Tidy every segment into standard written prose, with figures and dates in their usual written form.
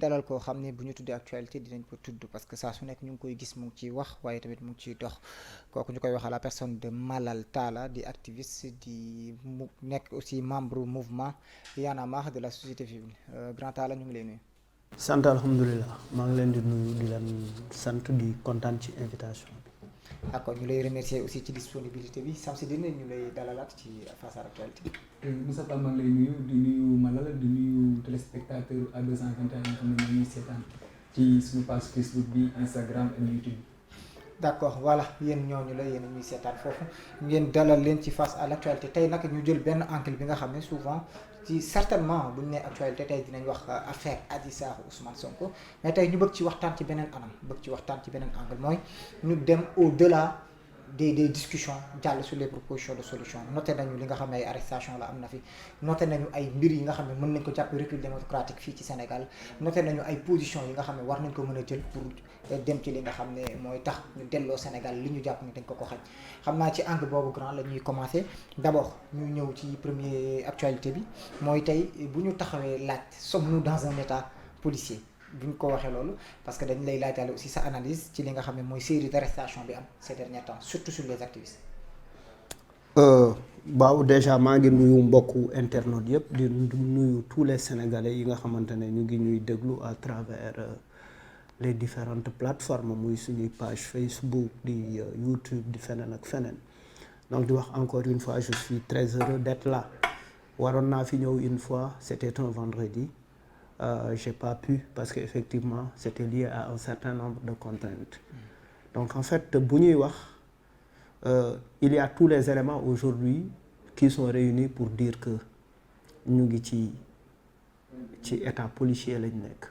dalal koo xam ne bu ñu tuddee actualité dinañ ko tudd parce que saa su nekk ñu ngi koy gis mu ngi ciy wax waaye tamit mu ngi ciy dox kooku ñu koy wax à la personne de Malal Talla di activiste di mu nekk aussi membre mouvement Y'en a marre de la société civile grand Talla ñu ngi lay nuyu. sant alhamdulilah maa ngi leen di nuyu di leen sant di kontaan ci invitation bi. d'accord ñu lay remercier aussi ci disponibilité bi Samsidine ñu lay dalalaat ci face à l'actualité. Moussa Fall maa ngi lay nuyu di nuyu Malal di nuyu téléspectateur A221 yi nga xam ne ñoo ñuy seetaan ci suñu page Facebook bi Instagram ak YouTube. d'accord voilà yéen ñooñu la yéen ñuy seetaan foofu ngeen dalal leen ci face à l'actualité tey nag ñu jël benn angle bi nga xam ne souvent ci certainement bu ñu nee actualité tey dinañ wax affaire Adji Sarr Ousmane Sonko mais tey ñu bëgg ci waxtaan ci beneen anam bëgg ci waxtaan ci beneen angle mooy ñu dem au-delà des discussions jàll sur les propositions de solution noté nañu li nga xam ne ay arrestation la am na fi noté nañu ay mbir yi nga xam ne mën nañ ko jàpp recul démocratique fii ci Sénégal noté nañu ay positions yi nga xam ne war nañ ko mën a jël pour dem ci li nga xam ne mooy tax ñu delloo Sénégal li ñu jàpp ni dañ ko xaj xam naa ci angle boobu grand la ñuy commencer d'abord ñu ñëw ci premier actualité bi mooy tey bu ñu taxawee laaj sommes-nous dans un état policier bu ñu ko waxee loolu parce que dañ lay laajale aussi sa analyse ci li nga xam ne mooy série d'arrestation bi am ces derniers temps surtout sur les activistes. waaw déjà maa ngi nuyu mbokku internautes yëpp di nuyu tous les sénégalais yi nga xamante ne ñu ngi ñuy déglu à travers les différentes plateformes muy suñuy page Facebook di YouTube di feneen ak feneen donc di wax encore une fois je suis très heureux d'être là waroon naa fi ñëw une fois c'était un vendredi. J'ai pas pu parce que effectivement c'était lié à un certain nombre de contraintes donc en fait bu ñuy wax il y a tous les éléments aujourd'hui qui sont réunis pour dire que ñu ngi ci état policier lañ nekk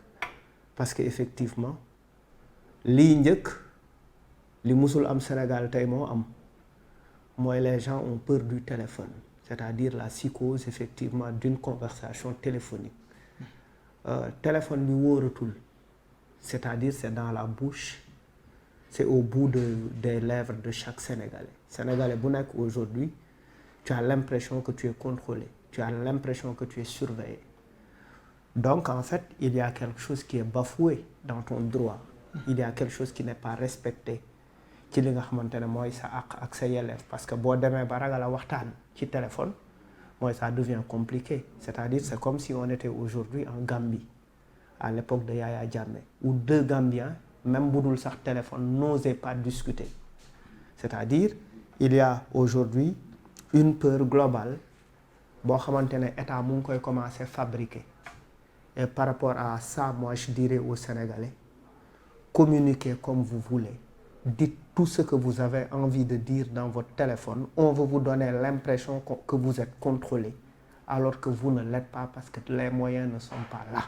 parce que effectivement lii njëkk li musul am Sénégal tey moo am mooy les gens ont peur du téléphone c'est-à-dire la psychose effectivement d'une conversation téléphonique téléphone bi wóoratul c'est-à-dire c'est dans la bouche c'est au bout des lèvres de chaque Sénégalais bu nekk aujourd'hui tu as l'impression que tu es contrôlé tu as l'impression que tu es surveillé donc en fait il y a quelque chose qui est bafoué dans ton droit il y a quelque chose qui n'est pas respecté ci li nga xamante ne mooy sa àq ak sa yelleef parce que boo demee ba ragal a waxtaan ci téléphone mooy ça devient compliqué c'est-à-dire c'est comme si on était aujourd'hui en Gambie à l'époque de Yaya Jammeh où deux Gambiens même bu dul sax téléphone n'osaient pas discuter c'est-à-dire il y a aujourd'hui une peur globale boo xamante ne état mu ngi koy commencer fabriquer et par rapport à ça moi je dirais aux Sénégalais communiquez comme vous voulez dites tout ce que vous avez envie de dire dans votre téléphone on veut vous donner l'impression que vous êtes contrôlé alors que vous ne l'êtes pas parce que les moyens ne sont pas là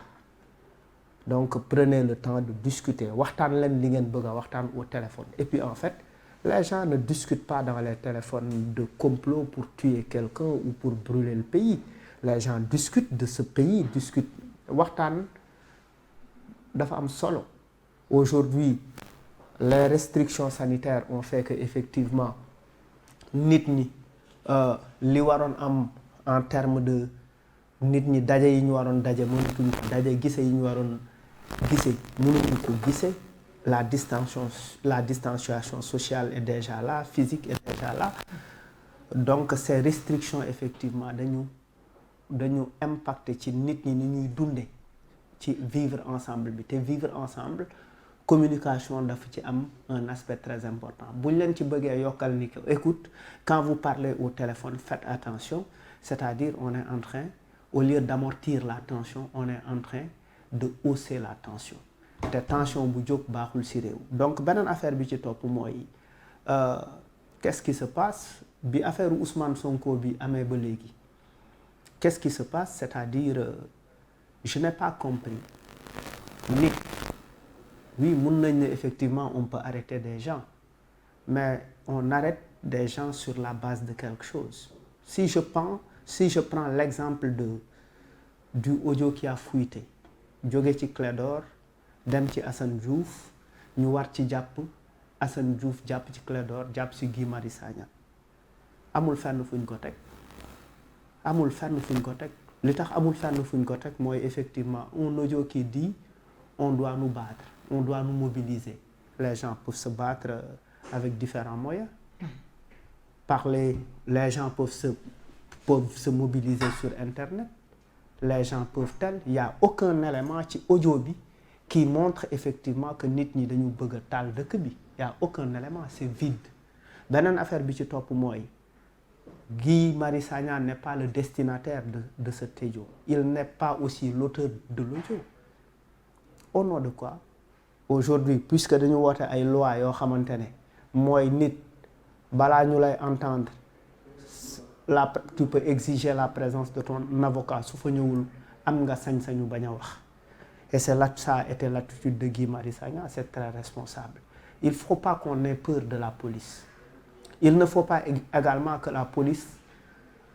donc prenez le temps de discuter waxtaan leen li ngeen bëgg a waxtaan au téléphone et puis en fait les gens ne discutent pas dans les téléphones de complot pour tuer quelqu'un ou pour brûler le pays les gens discutent de ce pays discutent waxtaan dafa am solo aujourd'hui les restrictions sanitaires ont fait que effectivement nit ñi li waroon am en termes de nit ñi daje yi ñu waroon daje mënatuñ ko daje gise yi ñu waroon gise mënatuñ ko gise la distanciation sociale est déjà là physique est déjà là donc ces restrictions effectivement dañu impacter ci nit ñi ni ñuy dunde ci vivre ensemble bi te vivre ensemble communication dafa ci am un aspect très important bu ñu leen ci bëggee yokkal ni ko écoute quand vous parlez au téléphone faites attention c'est-à-dire on est en train au lieu d'amortir la tension on est en train de hausser la tension te tension bu jóg baaxul ci réew donc beneen affaire bi ci topp mooy qu'est-ce qui se passe bi affaire Ousmane Sonko bi amee ba léegi qu'est-ce qui se passe c'est-à-dire je n'ai pas compris nit oui mun nañ ne effectivement on peut arrêter des gens mais on arrête des gens sur la base de quelque chose si je prends l'exemple du audio qui a fuité jóge ci Clédor dem ci Assane Diouf ñu war ci jàpp Assane Diouf jàpp ci Clédor jàpp ci Guy Marius Sagna amul fenn fuñ ko teg li tax amul fenn fuñ ko teg mooy effectivement un audio qui dit on doit nous battre, on doit nous mobiliser. Les gens peuvent se battre avec différents moyens. Parler, les gens peuvent se mobiliser sur Internet. Les gens peuvent tel. Il n'y a aucun élément ci audio bi qui montre effectivement que nit ñi dañu bëgg a taal dëkk bi. Il n'y a aucun élément, c'est vide. Beneen affaire bi ci topp mooy Guy Marius Sagna n'est pas le destinataire de cet audio. Il n'est pas aussi l'auteur de l'audio. Au nom de quoi? Aujourd'hui, puisque dañu woote ay loi yoo xamante ne mooy nit balaa ñu lay entendre tu peux exiger la présence de ton avocat su fa ñëwul am nga sañ-sañu bañ a wax. Et ça a été l'attitude de Guy Marius Sagna, c'est très responsable. Il ne faut pas qu'on ait peur de la police. Il ne faut pas également que la police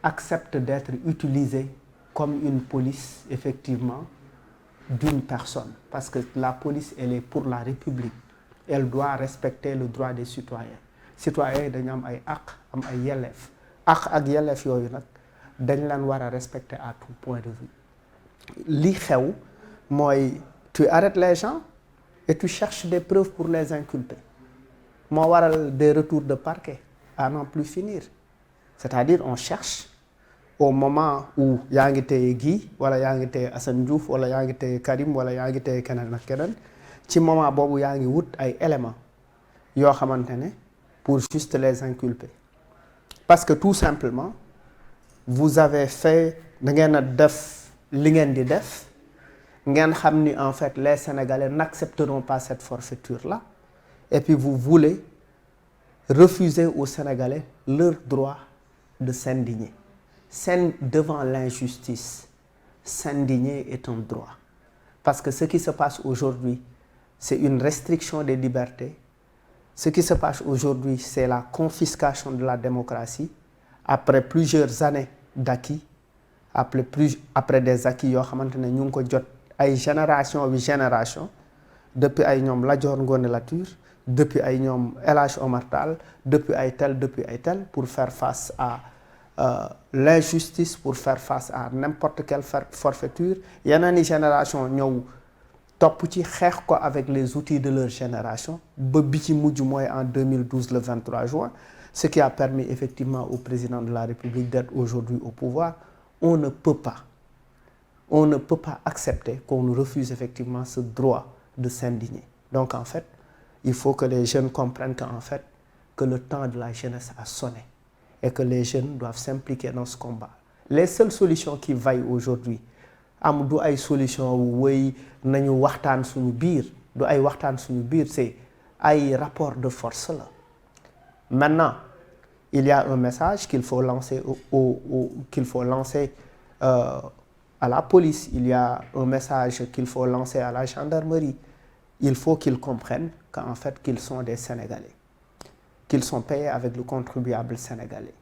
accepte d'être utilisée comme une police, effectivement, d'une personne. Parce que la police, elle est pour la République. Elle doit respecter le droit des citoyens. Citoyens, dañu am ay àq, am ay yelleef. Àq ak yelleef yooyu nag dañ leen war a respecter à tout point de vue. Li xew mooy tu arrêtes les gens et tu cherches des preuves pour les inculper. Moo waral des retours de parquet à n'en plus finir. C'est-à-dire on cherche au moment où yaa ngi téye Guy wala yaa ngi téye Assane Diouf wala yaa ngi téye Karim wala yaa ngi téye keneen ak keneen ci moment boobu yaa ngi wut ay éléments yoo xamante ne pour juste les inculper. Parce que tout simplement vous avez fait da ngeen a def li ngeen di def ngeen xam ni en fait les Sénégalais n'accepteront pas cette forfaiture-là et puis vous voulez refuser aux Sénégalais leur droit de s'indigner. Devant l'injustice, s'indigner est un droit. Parce que ce qui se passe aujourd'hui, c'est une restriction des libertés. Ce qui se passe aujourd'hui, c'est la confiscation de la démocratie après plusieurs années d'acquis, après des acquis yoo xamante ne ñu ngi ko jot ay génération depuis ay ñoom Lat Dior Ngoné Latyr, depuis ay ñoom El Hadj Omar Tall, depuis ay tel pour faire face à l'injustice, pour faire face à n'importe quelle forfaiture. Yeneen i génération ñëw topp ci xeex ko avec les outils de leur génération ba bi ci mujj mooy en 2012 le 23 juin, ce qui a permis effectivement au président de la République d'être aujourd'hui au pouvoir. On ne peut pas accepter qu'on nous refuse effectivement ce droit de s'indigner. Donc en fait, il faut que les jeunes comprennent qu'en fait, que le temps de la jeunesse a sonné et que les jeunes doivent s'impliquer dans ce combat. Les seules solutions qui vaillent aujourd'hui, am du ay solution wéy nañu waxtaan suñu biir, du ay waxtaan suñu biir, c'est ay rapport de force là. Maintenant, il y a un message qu'il faut lancer à la police, il y a un message qu'il faut lancer à la gendarmerie. Il faut qu'ils comprennent qu'en fait qu'ils sont des Sénégalais, qu'ils sont payés avec le contribuable sénégalais.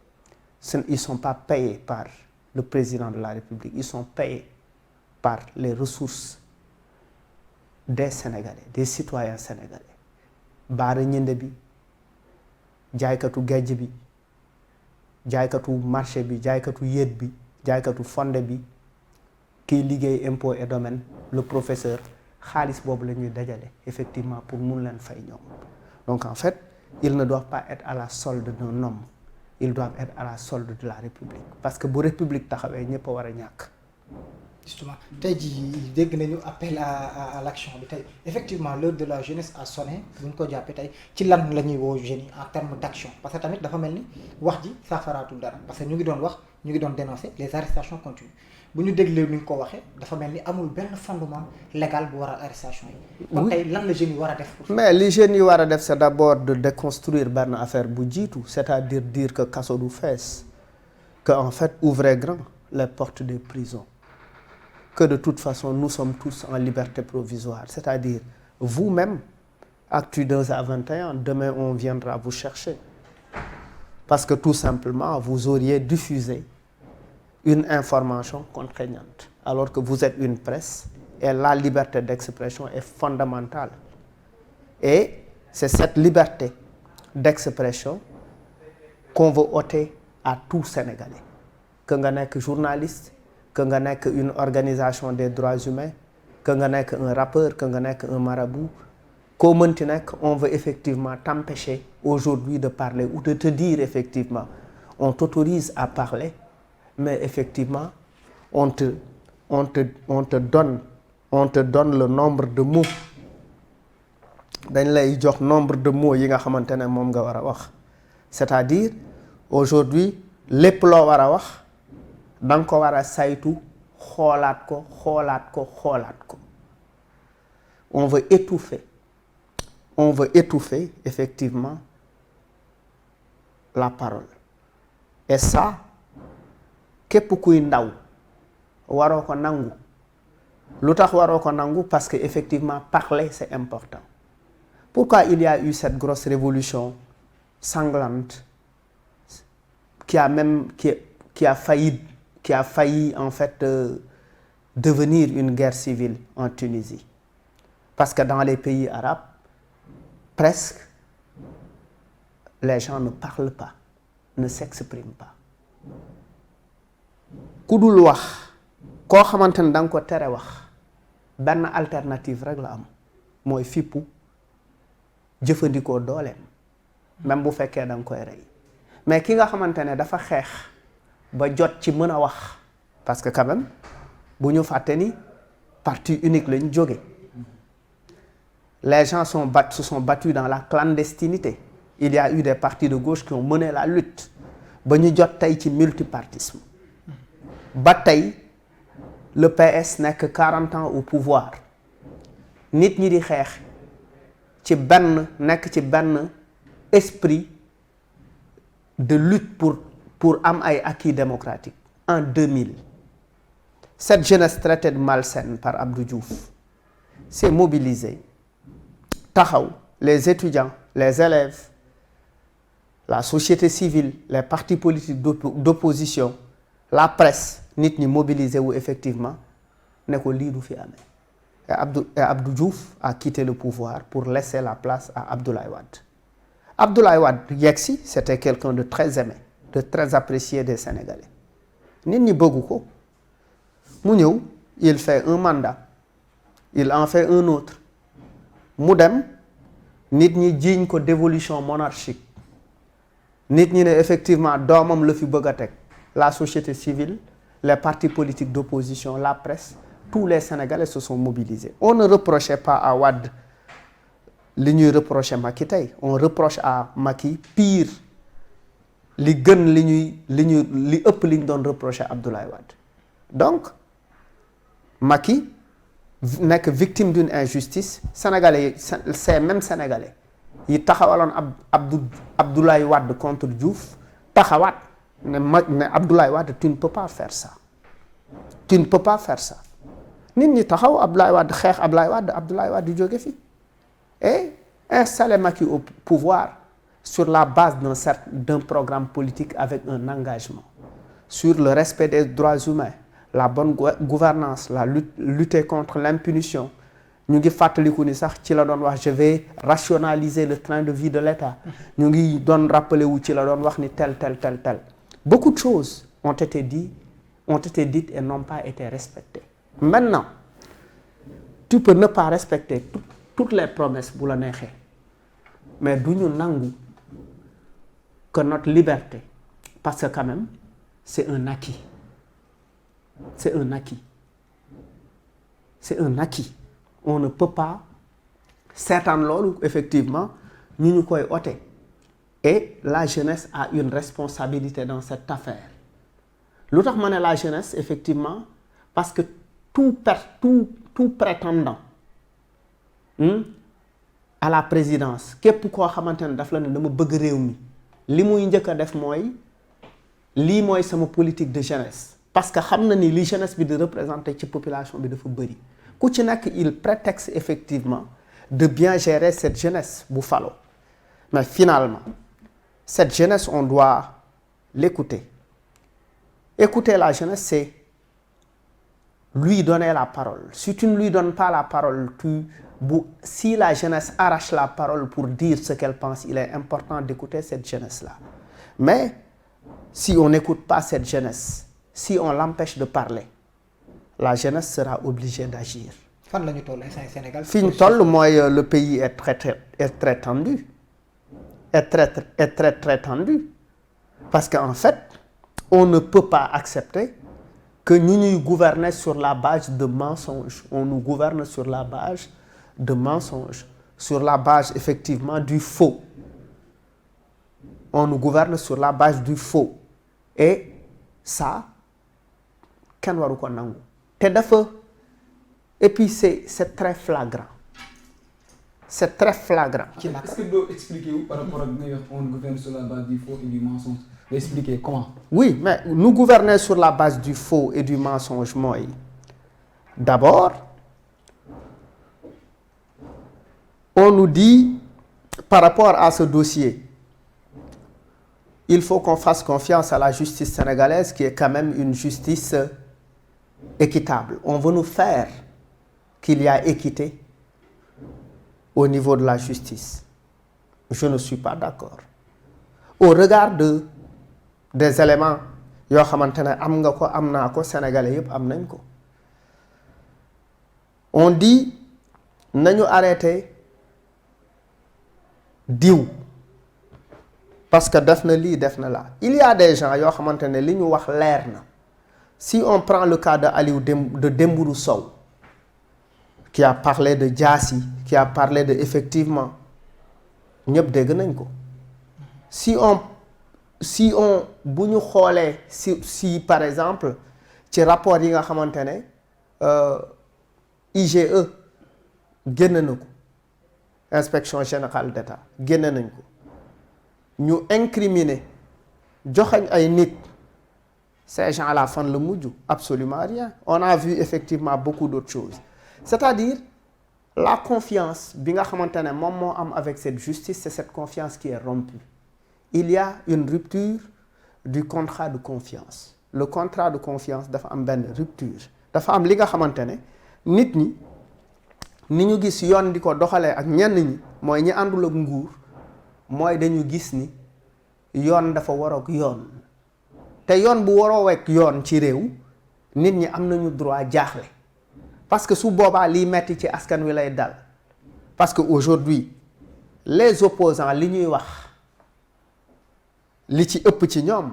Ils ne sont pas payés par le président de la République, ils sont payés par les ressources des Sénégalais, des citoyens sénégalais. Baara ñënd bi, jaaykatu gejj bi, jaaykatu marché bi, jaaykatu yéet bi, jaaykatu fonde bi, kiy liggéey impôt et domaine, le professeur, xaalis boobu la ñuy dajale effectivement pour mun leen fay ñoom. Donc en fait, ils ne doivent pas être à la solde d'un homme, ils doivent être à la solde de la République. Parce que bu République taxawee ñëpp a war a ñàkk. Justement tey jii dégg nañu appel à l'action bi tey effectivement l'heure de la jeunesse a sonné bu ñu ko jàppee tey ci lan la ñuy woo jeunes yi en termes d'action parce que tamit dafa mel ni wax ji saafaraatul dara parce que ñu ngi doon wax ñu ngi doon dénoncer les arrestations continues bu ñu déglee ni nga ko waxee dafa mel ni amul benn fondement légal bu waral arrestation yi. kon tey lan la jeunes yi war a def. Mais li jeunes yi war a def c'est d'abord de déconstruire benn affaire bu jiitu c'est-à-dire dire que kaso du fees que en fait ouvrez grand les portes des prisons. Que de toute façon, nous sommes tous en liberté provisoire. C'est-à-dire, vous-même, actu 2 à 21, demain on viendra vous chercher. Parce que tout simplement, vous auriez diffusé une information contraignante. Alors que vous êtes une presse et la liberté d'expression est fondamentale. Et c'est cette liberté d'expression qu'on veut ôter à tout Sénégalais. Que nga nekk journaliste, que nga nekk une organisation des droits humains, que nga nekk un rappeur, que nga nekk un marabout, koo mënti nekk, on veut effectivement t'empêcher aujourd'hui de parler ou de te dire effectivement, on t'autorise à parler, mais effectivement, on te donne le nombre de mots. Dañ lay jox nombre de mots yi nga xamante ne moom nga war a wax. C'est-à-dire, aujourd'hui, lépp loo war a wax, da nga ko war a saytu, xoolaat ko. On veut étouffer effectivement la parole. Et ça, képp kuy ndaw waroo ko nangu. Lu tax waroo ko nangu? Parce que effectivement parler c'est important. Pourquoi il y a eu cette grosse révolution sanglante qui a failli en fait devenir une guerre civile en Tunisie? Parce que dans les pays arabes, presque, les gens ne parlent pas, ne s'expriment pas. Ku dul wax, koo xamante ne da nga ko tere wax, benn alternative rek la am, mooy fippu, jëfandikoo dooleem, même bu fekkee da nga koy rey. Mais ki nga xamante ne dafa xeex ba jot ci mën a wax, parce que quand même, bu ñu fàtte ni parti unique lañ jóge. Les gens se sont battus dans la clandestinité. Il y a eu des partis de gauche qui ont mené la lutte. Ba ñu jot tey ci multipartisme. Ba tey le PS nekk 40 ans au pouvoir. Nit ñi di xeex ci nekk ci benn esprit de lutte pour am ay acquis démocratiques. En 2000, cette jeunesse traitée de malsaine par Abdou Diouf s'est mobilisée. Taxaw, les étudiants, les élèves, la société civile, les partis politiques d'opposition, la presse, nit ñi mobilisé wu effectivement ne ko lii du fi amee. Et Abdou Diouf a quitté le pouvoir pour laisser la place à Abdoulaye Wade. Abdoulaye Wade yegsi, c'était quelqu'un de très aimé, de très apprécié des Sénégalais. Nit ñi bëggu ko. Mu ñëw, il fait un mandat, il en fait un autre. Mu dem, nit ñi jiiñ ko dévolution monarchique. Nit ñi ne effectivement doomam la fi bëgg a teg. La société civile, les partis politiques d'opposition, la presse, tous les Sénégalais se sont mobilisés. On ne reprochait pas à Wade li ñuy reprocher Macky tey. On reproche à Macky pire li gën li ëpp li ñu doon reprocher Abdoulaye Wade. Donc Macky nekk victime d'une injustice. Sénégalais ces mêmes Sénégalais yi taxawaloon Abdoulaye Wade contre Diouf taxawaat ne Abdoulaye Wade tu ne peux pas faire ça. Tu ne peux pas faire ça. Nit ñi taxaw Abdoulaye Wade xeex Abdoulaye Wade jóge fi et installer Macky au pouvoir sur la base d'un programme politique avec un engagement sur le respect des droits humains, la bonne gouvernance, la lutter contre l'impunité. Ñu ngi fàttaliku ni sax ci la doon wax je vais rationaliser le train de vie de l'État. Ñu ngi doon rappeler wu ci la doon wax ni tel. Beaucoup de choses ont été dites et n'ont pas été respectées. Maintenant, tu peux ne pas respecter toutes les promesses bu la neexee, mais du ñu nangu que notre liberté, parce que quand même c'est un acquis. C'est un acquis. On ne peut pas seetaan loolu effectivement ñu koy ôter. Et la jeunesse a une responsabilité dans cette affaire. Lu tax ma ne la jeunesse effectivement parce que tout prétendant à la présidence képp koo xamante ne daf la ne dama bëgg réew mi li muy njëkk a def mooy lii mooy sama politique de jeunesse. Parce que xam na ni li jeunesse bi di représenter ci population bi dafa bëri. Ku ci nekk il prétexte effectivement de bien gérer cette jeunesse bu falo. Mais finalement cette jeunesse on doit l'écouter. Écouter la jeunesse c'est lui donner la parole. Si tu ne lui donnes pas la parole, si la jeunesse arrache la parole pour dire ce qu'elle pense, il est important d'écouter cette jeunesse-là. Mais si on n'écoute pas cette jeunesse, si on l'empêche de parler, la jeunesse sera obligée d'agir. fan la ñu toll instant Sénégal. fi ñu toll mooy le pays est très tendu est très tendu parce que en fait on ne peut pas accepter que ñu ñuy gouverner sur la base de mensonges. On nous gouverne sur la base de mensonges, sur la base effectivement du faux. On nous gouverne sur la base du faux et ça kenn waru ko nangu te dafa et puis c'est très flagrant. C'est très flagrant. Est-ce que doo expliquer wu par rapport ak nga wax on gouverne sur la base du faux et du mensonge nga expliquer comment. Oui, mais nous gouverner sur la base du faux et du mensonge mooy d'abord on nous dit par rapport à ce dossier il faut qu'on fasse confiance à la justice sénégalaise qui est quand même une justice équitable. On veut nous faire qu'il y a équité au niveau de la justice. Je ne suis pas d'accord. Au regard des éléments yoo xamante ne am nga ko am naa ko sénégalais yëpp am nañ ko. On dit nañu arrêter diw parce que def na lii def na la. Il y a des gens yoo xamante ne li ñu wax leer na. Si on prend le cas de Dembourou Sow qui a parlé de Diassi, qui a parlé de effectivement ñëpp dégg nañ ko. Si on bu ñu xoolee si par exemple ci rapport yi nga xamante ne IGE génn na ko inspection générale d'État génn nañ ko ñu incriminer joxañ ay nit ces gens à la fin la mujj absolument rien. On a vu effectivement beaucoup d'autres choses. C'est-à-dire la confiance bi nga xamante ne moom moo am avec cette justice, c'est cette confiance qui est rompue. Il y a une rupture du contrat de confiance. Le contrat de confiance dafa am benn rupture. Dafa am li nga xamante ne nit ñi ni ñu gis yoon di ko doxalee ak ñenn ñi mooy ñi àndul ak nguur mooy dañu gis ni yoon dafa waroog yoon. te yoon bu waroo wekk yoon ci réew nit ñi am nañu droit jaaxle parce que su boobaa liy metti ci askan wi lay dal parce que aujourd'hui les opposants li ñuy wax li ci ëpp ci ñoom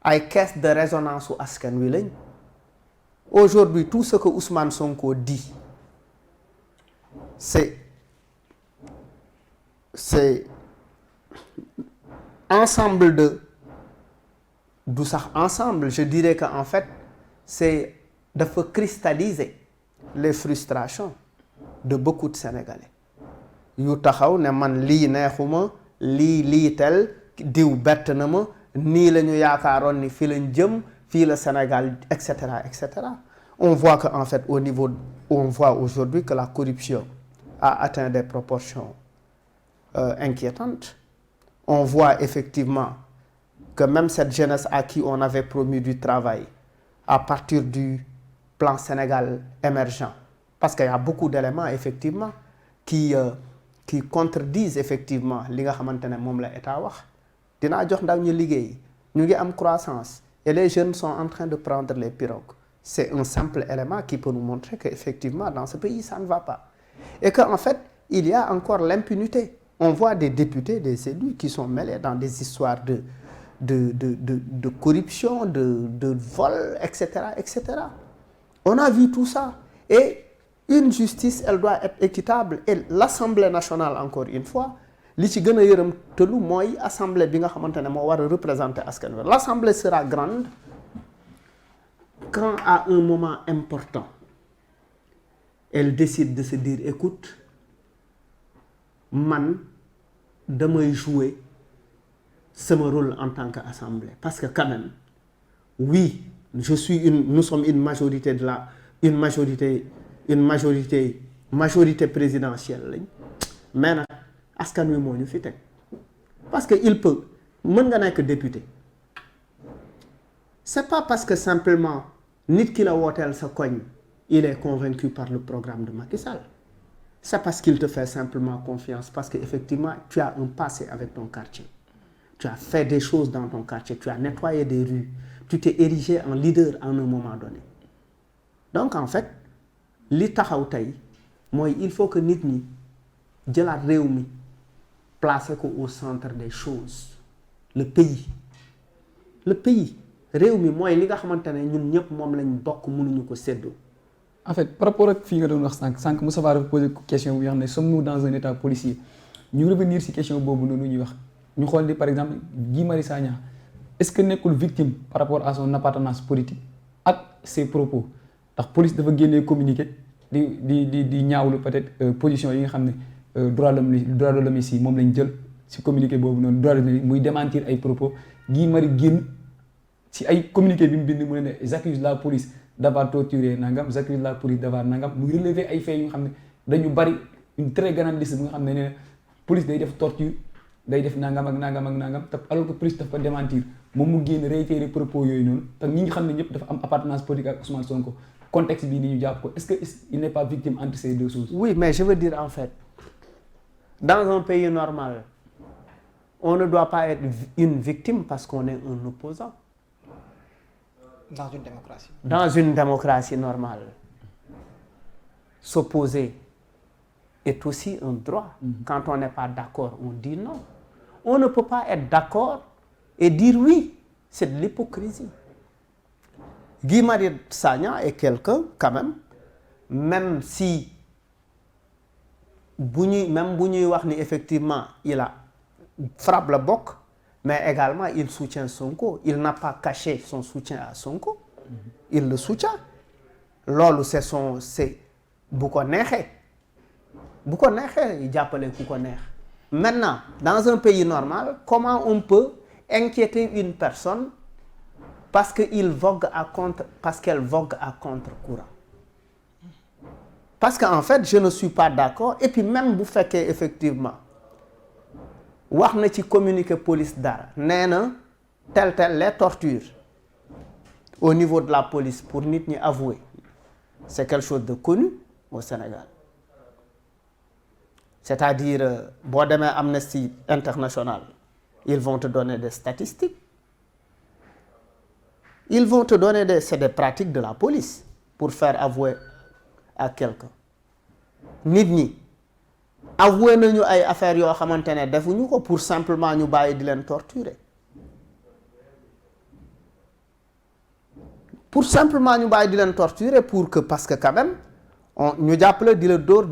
ay caisse de résonance su askan wi lañ. Aujourd'hui tout ce que Ousmane Sonko dit c'est ensemble du sax ensemble, je dirais que en fait c'est dafa cristalliser les frustrations de beaucoup de Sénégalais yu taxaw ne man lii neexuma lii tel diw bett na ma nii la ñu yaakaaroon ni fii lañ jëm fii la Sénégal et cetera et cetera. On voit que en fait on voit aujourd'hui que la corruption a atteint des proportions inquiétantes. On voit effectivement que même cette jeunesse à qui on avait promis du travail à partir du plan Sénégal émergent, parce qu'il y a beaucoup d'éléments effectivement qui contredisent effectivement li nga xamante ne moom la état wax dinaa jox ndaw ñu liggéey ñu ngi am croissance et les jeunes sont en train de prendre les pirogues. C'est un simple élément qui peut nous montrer que effectivement dans ce pays ça ne va pas et que en fait il y a encore l'impunité. On voit des députés, des élus qui sont mêlés dans des histoires de corruption, de vol, etc., etc. On a vu tout ça. Et une justice, elle doit être équitable. Et l'Assemblée nationale, encore une fois, li ci gën a yërëm tëlu mooy assemblée bi nga xamante ne moo war a représenter askan wi. L'assemblée sera grande quand à un moment important, elle décide de se dire, écoute, man damay jouer sama rôle en tant qu'assemblée parce que quand même oui nous sommes une majorité majorité présidentielle lañ mais nag askan wi moo ñu fi teg parce que il peut mën nga nekk député c'est pas parce que simplement nit ki la wooteel sa koñ il est convaincu par le programme de Macky Sall. C'est parce qu'il te fait simplement confiance, parce qu'effectivement, tu as un passé avec ton quartier. Tu as fait des choses dans ton quartier, tu as nettoyé des rues, tu t'es érigé en leader à un moment donné. Donc en fait, li taxaw tey mooy il faut que nit ñi jëlaat réew mi placer ko au centre des choses le pays réew mi mooy li nga xamante ne ñun ñëpp moom lañ bokk mënuñu ko séddoo. en fait par rapport ak fii nga doon wax sànq Moustapha dafa posé question bu nga xam ne sommes-nous dans un état policier ñu revenir ci question boobu noonu ñuy wax ñu xool ni par exemple Guy Marius Sagna est-ce que nekkul victime par rapport à son appartenance politique ak ses propos ndax police dafa génnee communiqué di ñaawlu peut-être position yi nga xam ne droit de l'homme ici moom lañ jël ci communiqué boobu noonu droit de l'homme muy démentir ay propos Guy Marius génn ci ay communiqué bi mu bind mu ne j'accuse la police d'avoir torturé nangam j'accuse la police d'avoir nangam muy relever ay faits yu nga xam ne dañu bari une très grande liste bu nga xam ne nee na police day def torture day def nangam ak nangam ak nangam te alors que police daf ko démentir moom mu génn réitérer propos yooyu noonu te ñi nga xam ne ñëpp dafa am appartenance politique ak Ousmane Sonko contexte bii ni ñu jàpp ko est-ce que il n'est pas victime entre ces deux choses. Oui, mais je veux dire en fait dans un pays normal on ne doit pas être une victime parce qu'on est un opposant. Dans une démocratie. Dans une démocratie normale, s'opposer est aussi un droit. Quand on n'est pas d'accord, on dit non. On ne peut pas être d'accord et dire oui. C'est de l'hypocrisie. Guy Marius Sagna est quelqu'un, quand même si même bu ñuy wax ni effectivement il a frappe la bokk, mais également il soutient Sonko. Il n'a pas caché son soutien à Sonko. Il le soutient. Loolu c'est bu ko neexee jàppale ku ko neex. Maintenant, dans un pays normal, comment on peut inquiéter une personne parce qu'elle vogue à contre-courant? Parce qu'en fait, je ne suis pas d'accord. Et puis même bu fekkee effectivement wax na ci communiqué police dara nee na tel les tortures au niveau de la police pour nit ñi avouer c'est quelque chose de connu au Sénégal. C'est-à-dire boo demee Amnesty International ils vont te donner des statistiques, ils vont te donner c'est des pratiques de la police pour faire avouer à quelqu'un. Nit ñi avoué nañu ay affaires yoo xamante ne defuñu ko pour simplement ñu bàyyi di leen torturer. Pour simplement ñu bàyyi di leen torturer pour que parce que quand même ñu jàppale di la dóor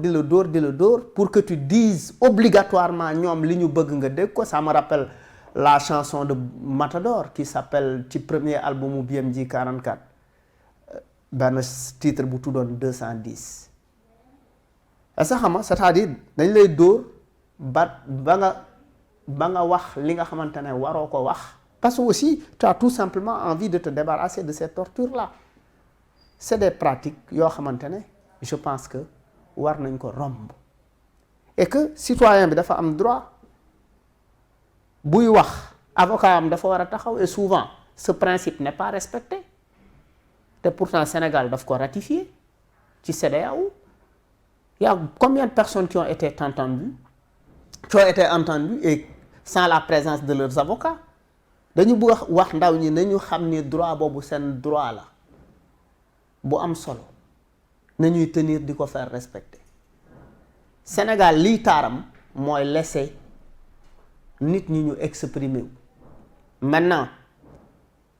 pour que tu dises obligatoirement ñoom li ñu bëgg nga dégg ko. Ça me rappelle la chanson de Matador qui s'appelle ci premier album BMG 44 benn titre bu tuddoon 210. est-ce que xam nga c'est-à-dire dañ lay dóor ba nga wax li nga xamante ne waroo ko wax parce que aussi tu as tout simplement envie de te débarrasser de ces tortures-là. C'est des pratiques yoo xamante ne je pense que war nañ ko romb et que citoyen bi dafa am droit buy wax avocat am dafa war a taxaw et souvent ce principe n'est pas respecté te pourtant Sénégal daf ko ratifié ci CEDEAO. Il y a combien de personnes qui ont été entendues et sans la présence de leurs avocats? Dañu bëgg wax ndaw ñi nañu xam ni droit boobu seen droit la bu am solo nañuy tenir di ko faire respecter. Sénégal lii taaram mooy laisser nit ñi ñu exprimer wu. Maintenant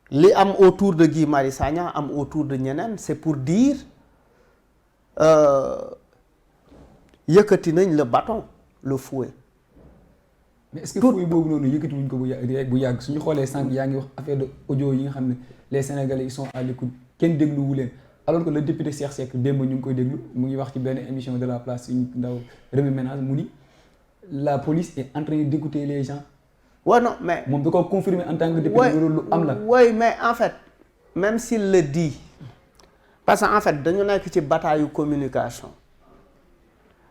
li am autour de Guy Marius Sagna am autour de ñeneen c'est pour dire yëkkati nañ le bâton le fouet. mais est-ce que fouet boobu noonu yëkkati wuñ ko bu yàgg suñu xoolee sànq yaa ngi wax affaire de audio yi nga xam ne les Sénégalais ils sont à l'écoute kenn dégluwu leen alors que le député Cheikh Seck démb ñu ngi koy déglu mu ngi wax ci benn émission de la place suñu ndaw Rewmi Ménage mu ni la police est en train d'écouter les gens. Ouais, non mais moom da ko confirmer en tant que député loolu lu am la. Oui mais en fait même s'il le dit parce que en fait dañu nekk ci bataille communication.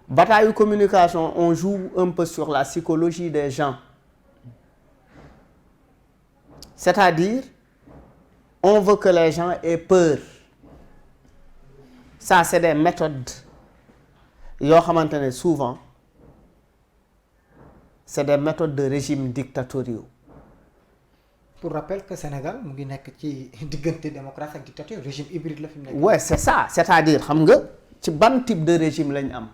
On joue un peu sur la psychologie des gens. C'est-à-dire, on veut que les gens aient peur. Ça, c'est des méthodes. Yoo xamante ne souvent, c'est des méthodes de régime dictatoriaux. Pour rappel que Sénégal mu ngi nekk ci diggante démocratie ak dictature régime hybride la fi mu nekk. Ouais, c'est ça. C'est-à-dire xam nga ci ban type de régime lañ am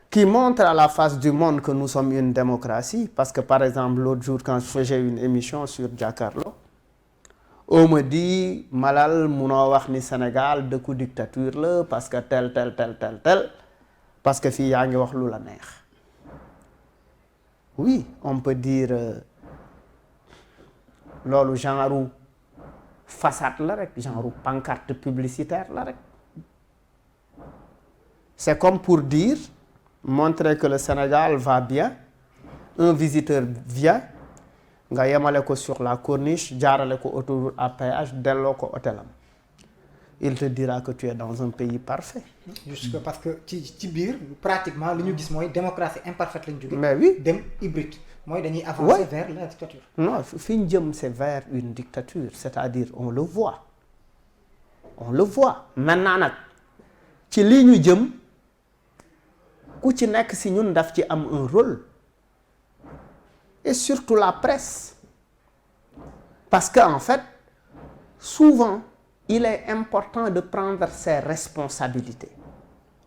qui montre à la face du monde que nous sommes une démocratie. Parce que par exemple l'autre jour quand je faisais une émission sur Jakaarlo, on me dit Malal munoo wax ni Sénégal dëkku dictature la parce que tel parce que fii yaa ngi wax lu la neex. Oui, on peut dire loolu genre façade la rek, genre pancarte publicitaire la rek. C'est comme pour dire, montrer que le Sénégal va bien, un visiteur vient, nga yemale ko sur la corniche, jaarale ko autoroute à péage, delloo ko hôtelam. Il te dira que tu es dans un pays parfait. Juste parce que ci biir pratiquement li ñu gis mooy démocratie imparfaite lañ jóge. Mais oui. Dem hybride mooy dañuy avancer vers la dictature. Non, fi ñu jëm c'est vers une dictature, c'est-à-dire on le voit. On le voit. Maintenant nag ci lii ñu jëm ku ci nekk si ñun daf ci am un rôle. Et surtout la presse. Parce que en fait, souvent, il est important de prendre ses responsabilités.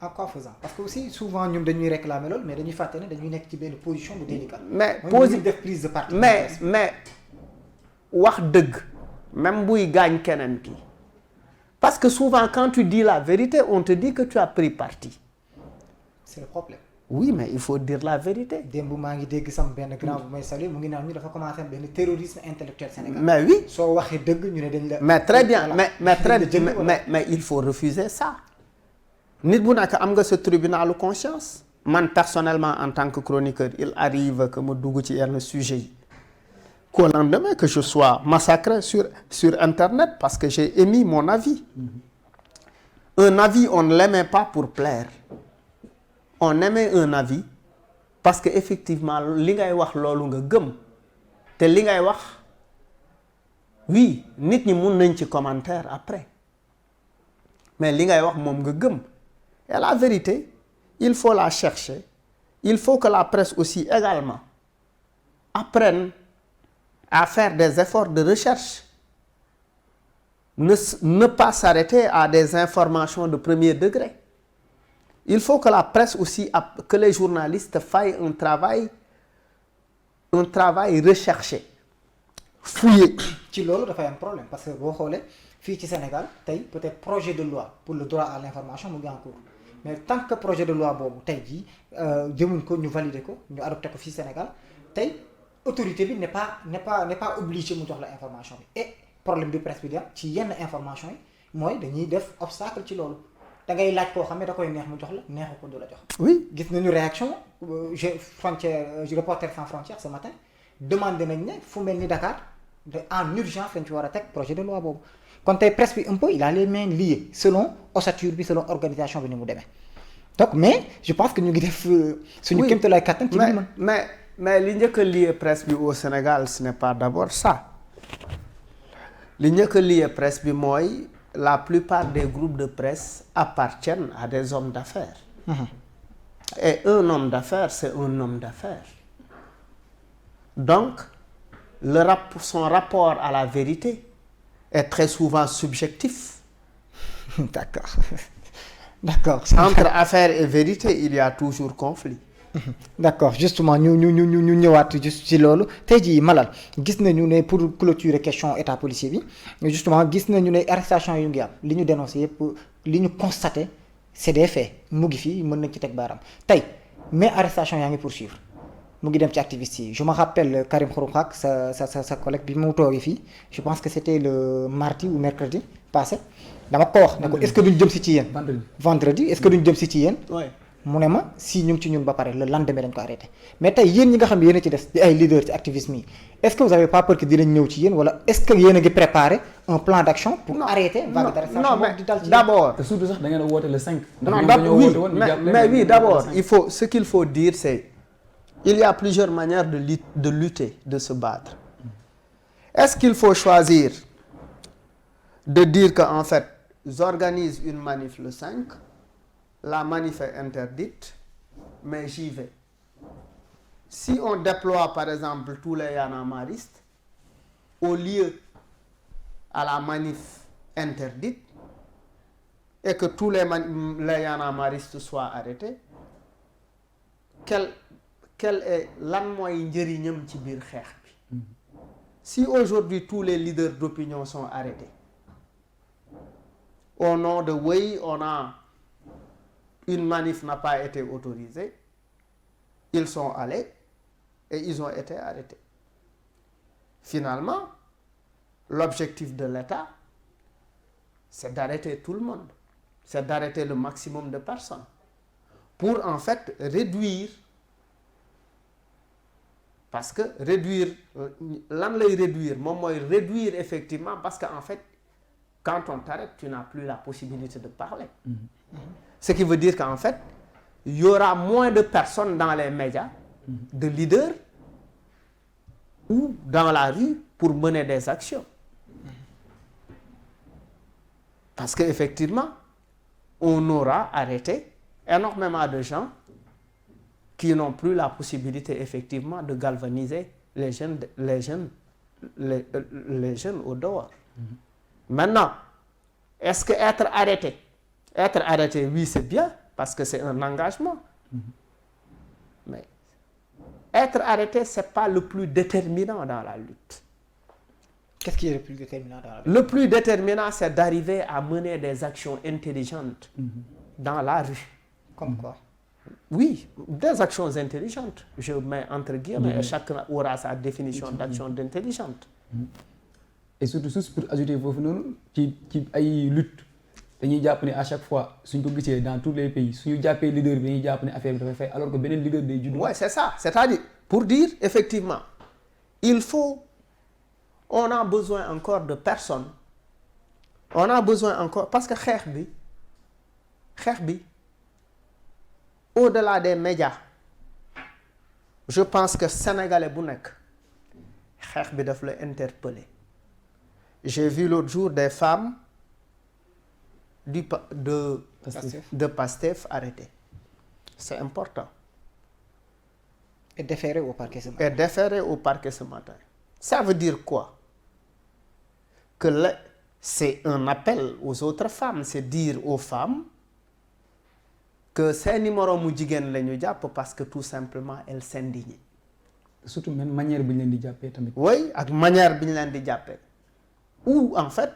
En quoi faisant? Parce que aussi souvent ñun dañuy réclamer loolu mais dañuy fàtte ne dañuy nekk ci benn position bu délicate. Mais def prise de parti. mais wax dëgg même buy gaañ keneen ki. Parce que souvent quand tu dis la vérité, on te dit que tu as pris parti. C'est le problème. Oui, mais il faut dire la vérité. démb maa ngi dégg sama benn grand bu may saluer mu ngi naan ñu dafa commencé am benn terrorisme intellectuel Sénégal. Mais oui. soo waxee dëgg ñu ne dañ la. Mais très bien, voilà. mais il faut refuser ça. Nit bu nekk am nga ce tribunalu conscience. Man personnellement en tant que chroniqueur, il arrive que ma dugg ci yenn sujet yi. Qu'au lendemain que je sois massacré sur internet parce que j'ai émis mon avis. Un avis, on ne l'aimait pas pour plaire. On aimait un avis parce que effectivement li ngay wax loolu nga gëm te li ngay wax oui nit ñi mun nañ ci commentaire après mais li ngay wax moom nga gëm et la vérité il faut la chercher. Il faut que la presse aussi également apprenne à faire des efforts de recherche, ne pas s'arrêter à des informations de premier degré. Il faut que la presse aussi, que les journalistes fassent un travail recherché, fouillé. ci loolu dafay am problème parce que boo xoolee fii ci Sénégal tey peut-être projet de loi pour le droit à l'information mu ngi en cours mais tant que projet de loi boobu tey jii jëmuñ ko ñu valider ko ñu adopté ko fii Sénégal tey autorité bi n'est pas obligé mu jox la information bi et problème bi presse bi di am ci yenn information yi mooy dañuy def obstacle ci loolu. da ngay laaj koo xam ne da koy neex mu jox la neexu ko du la jox. Oui. gis nañu réaction Reporters sans frontières ce matin demandé nañ ne fu mel ni Dakar en urgence lañ ci war a teg projet de loi boobu kon tey presse bi un peu il a les mains liées selon ossature bi selon organisation bi ni mu demee donc mais je pense que ñu ngi def. suñu kéemtalaay kattan ci li mais li njëkk a lié presse bi au Sénégal ce n'est pas d'abord ça li njëkk a lié presse bi mooy. La plupart des groupes de presse appartiennent à des hommes d'affaires. Et un homme d'affaires, c'est un homme d'affaires. Donc, son rapport à la vérité est très souvent subjectif. D'accord. Entre affaires et vérité, il y a toujours conflit. D'accord justement ñu ñëwaat juste ci loolu tey jii Malal gis nañu ne pour clôturer question état policier bi justement gis nañu ne arrestation yu ngi am li ñu dénoncé yëpp li ñu constaté c'est des faits mu ngi fii mën nañ ci teg baaraam tey mais arrestation yaa ngi poursuivre mu ngi dem ci activistes yi je me rappelle Karim Xurum Xaq sa collègue bi mu toogee fii je pense que c'était le mardi ou mercredi passé dama ko wax ne ko est-ce que duñ jëm si ci yéen vendredi est-ce que duñ jëm si ci yéen mu ne ma si ñu ngi ci ñun ba pare le lendemain dañ ko arrêté mais tey yéen ñi nga xam ne yéen a ci des di ay leaders ci activisme yi est-ce que vous avez pas peur que dinañ ñëw ci yéen wala est-ce que yéen a ngi préparé un plan d'action pour arrêter vague d'arrestation boobu di dal ci d'abord te surtout sax da ngeen a woote le 5. mais oui d'abord ce qu'il faut dire c'est il y a plusieurs manières de lutter de se battre. Est-ce qu'il faut choisir de dire que en fait j'organise une manif le 5. La manif est interdite, mais j'y vais. Si on déploie par exemple tous les yanamaristes au lieu à la manif interdite, et que tous les y'en-a-marristes soient arrêtés, quel est lan mooy njëriñam ci biir xeex bi? Si aujourd'hui tous les leaders d'opinion sont arrêtés au nom de oui, une manif n'a pas été autorisée, ils sont allés et ils ont été arrêtés. Finalement, l'objectif de l'État, c'est d'arrêter tout le monde, c'est d'arrêter le maximum de personnes pour en fait réduire, parce que réduire lan lay réduire moom mooy réduire effectivement, parce que en fait quand on t'arrête tu n'as plus la possibilité de parler. Ce qui veut dire qu'en fait il y aura moins de personnes dans les médias, de leaders ou dans la rue pour mener des actions. Parce qu'effectivement, on aura arrêté énormément de gens qui n'ont plus la possibilité effectivement de galvaniser les jeunes au dehors. Maintenant, est-ce que être arrêté, oui, c'est bien, parce que c'est un engagement. Mais être arrêté, c'est pas le plus déterminant dans la lutte. Qu'est-ce qui est le plus déterminant dans la lutte? Le plus déterminant, c'est d'arriver à mener des actions intelligentes dans la rue. Comme quoi? Oui, des actions intelligentes. Je mets entre guillemets, et chacun aura sa définition d'action intelligente. Et surtout pour ajouter foofu noonu ci ay lutte dañuy jàpp ne à chaque fois suñ ko gisee dans tous les pays suñu jàppee leader bi dañuy jàpp ne affaire bi dafay fay, alors que beneen leader day judd. Ouais, c'est ça. C'est-à-dire, pour dire effectivement, on a besoin encore de personnes. On a besoin encore, parce que xeex bi au-delà des médias, je pense que sénégalais bu nekk xeex bi daf la interpeller. J'ai vu l'autre jour des femmes de Pastef arrêtées. C'est important. Et déféré au parquet ce matin. Ça veut dire quoi? Que c'est un appel aux autres femmes, c'est dire aux femmes que seeni moroomu jigéen la ñu jàpp parce que tout simplement elles s'indignent. Surtout même manière bi ñu leen di jàppee tamit. Oui, ak manière bi ñu leen di jàppee. Ou en fait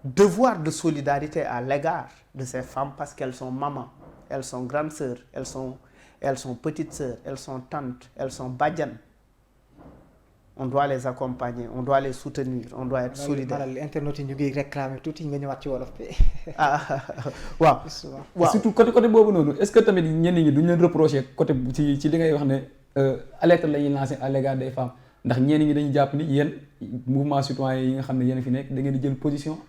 devoir de solidarité à l'égard de ces femmes parce qu'elles sont mamans, elles sont grandes sœurs, elles sont petites sœurs, elles sont tantes, elles sont badianes. On doit les accompagner, on doit les soutenir, on doit être solidaire. Internautes yi ñu ngi réclamer tuuti nga ñëwaat ci wolof bi. waaw. surtout côté boobu noonu est-ce que tamit ñenn ñi duñ leen reprocher côté ci li ngay wax ne alerte la ñuy lancer à l'égard des femmes, ndax ñenn ñi dañuy jàpp ni yéen mouvement citoyen yi nga xam ne yéen fi nekk da ngeen di jël position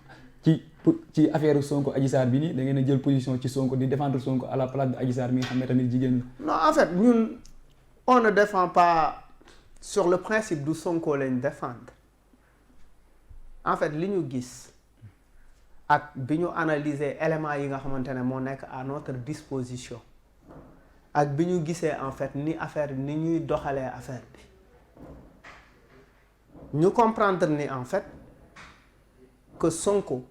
ci affaire Sonko Adji Sarr bi nii, da ngeen di jël position ci Sonko di défendre Sonko à la place de Adji Sarr mi nga xam ne tamit jigéen la. Non, en fait ñun on ne défend pas sur le principe du Sonko lañ défendre. En fait li ñu gis ak bi ñu analyser éléments yi nga xamante ne moo nekk à notre disposition ak bi ñu gisee en fait ni ñuy doxalee affaire bi ñu comprendre ni en fait que Sonko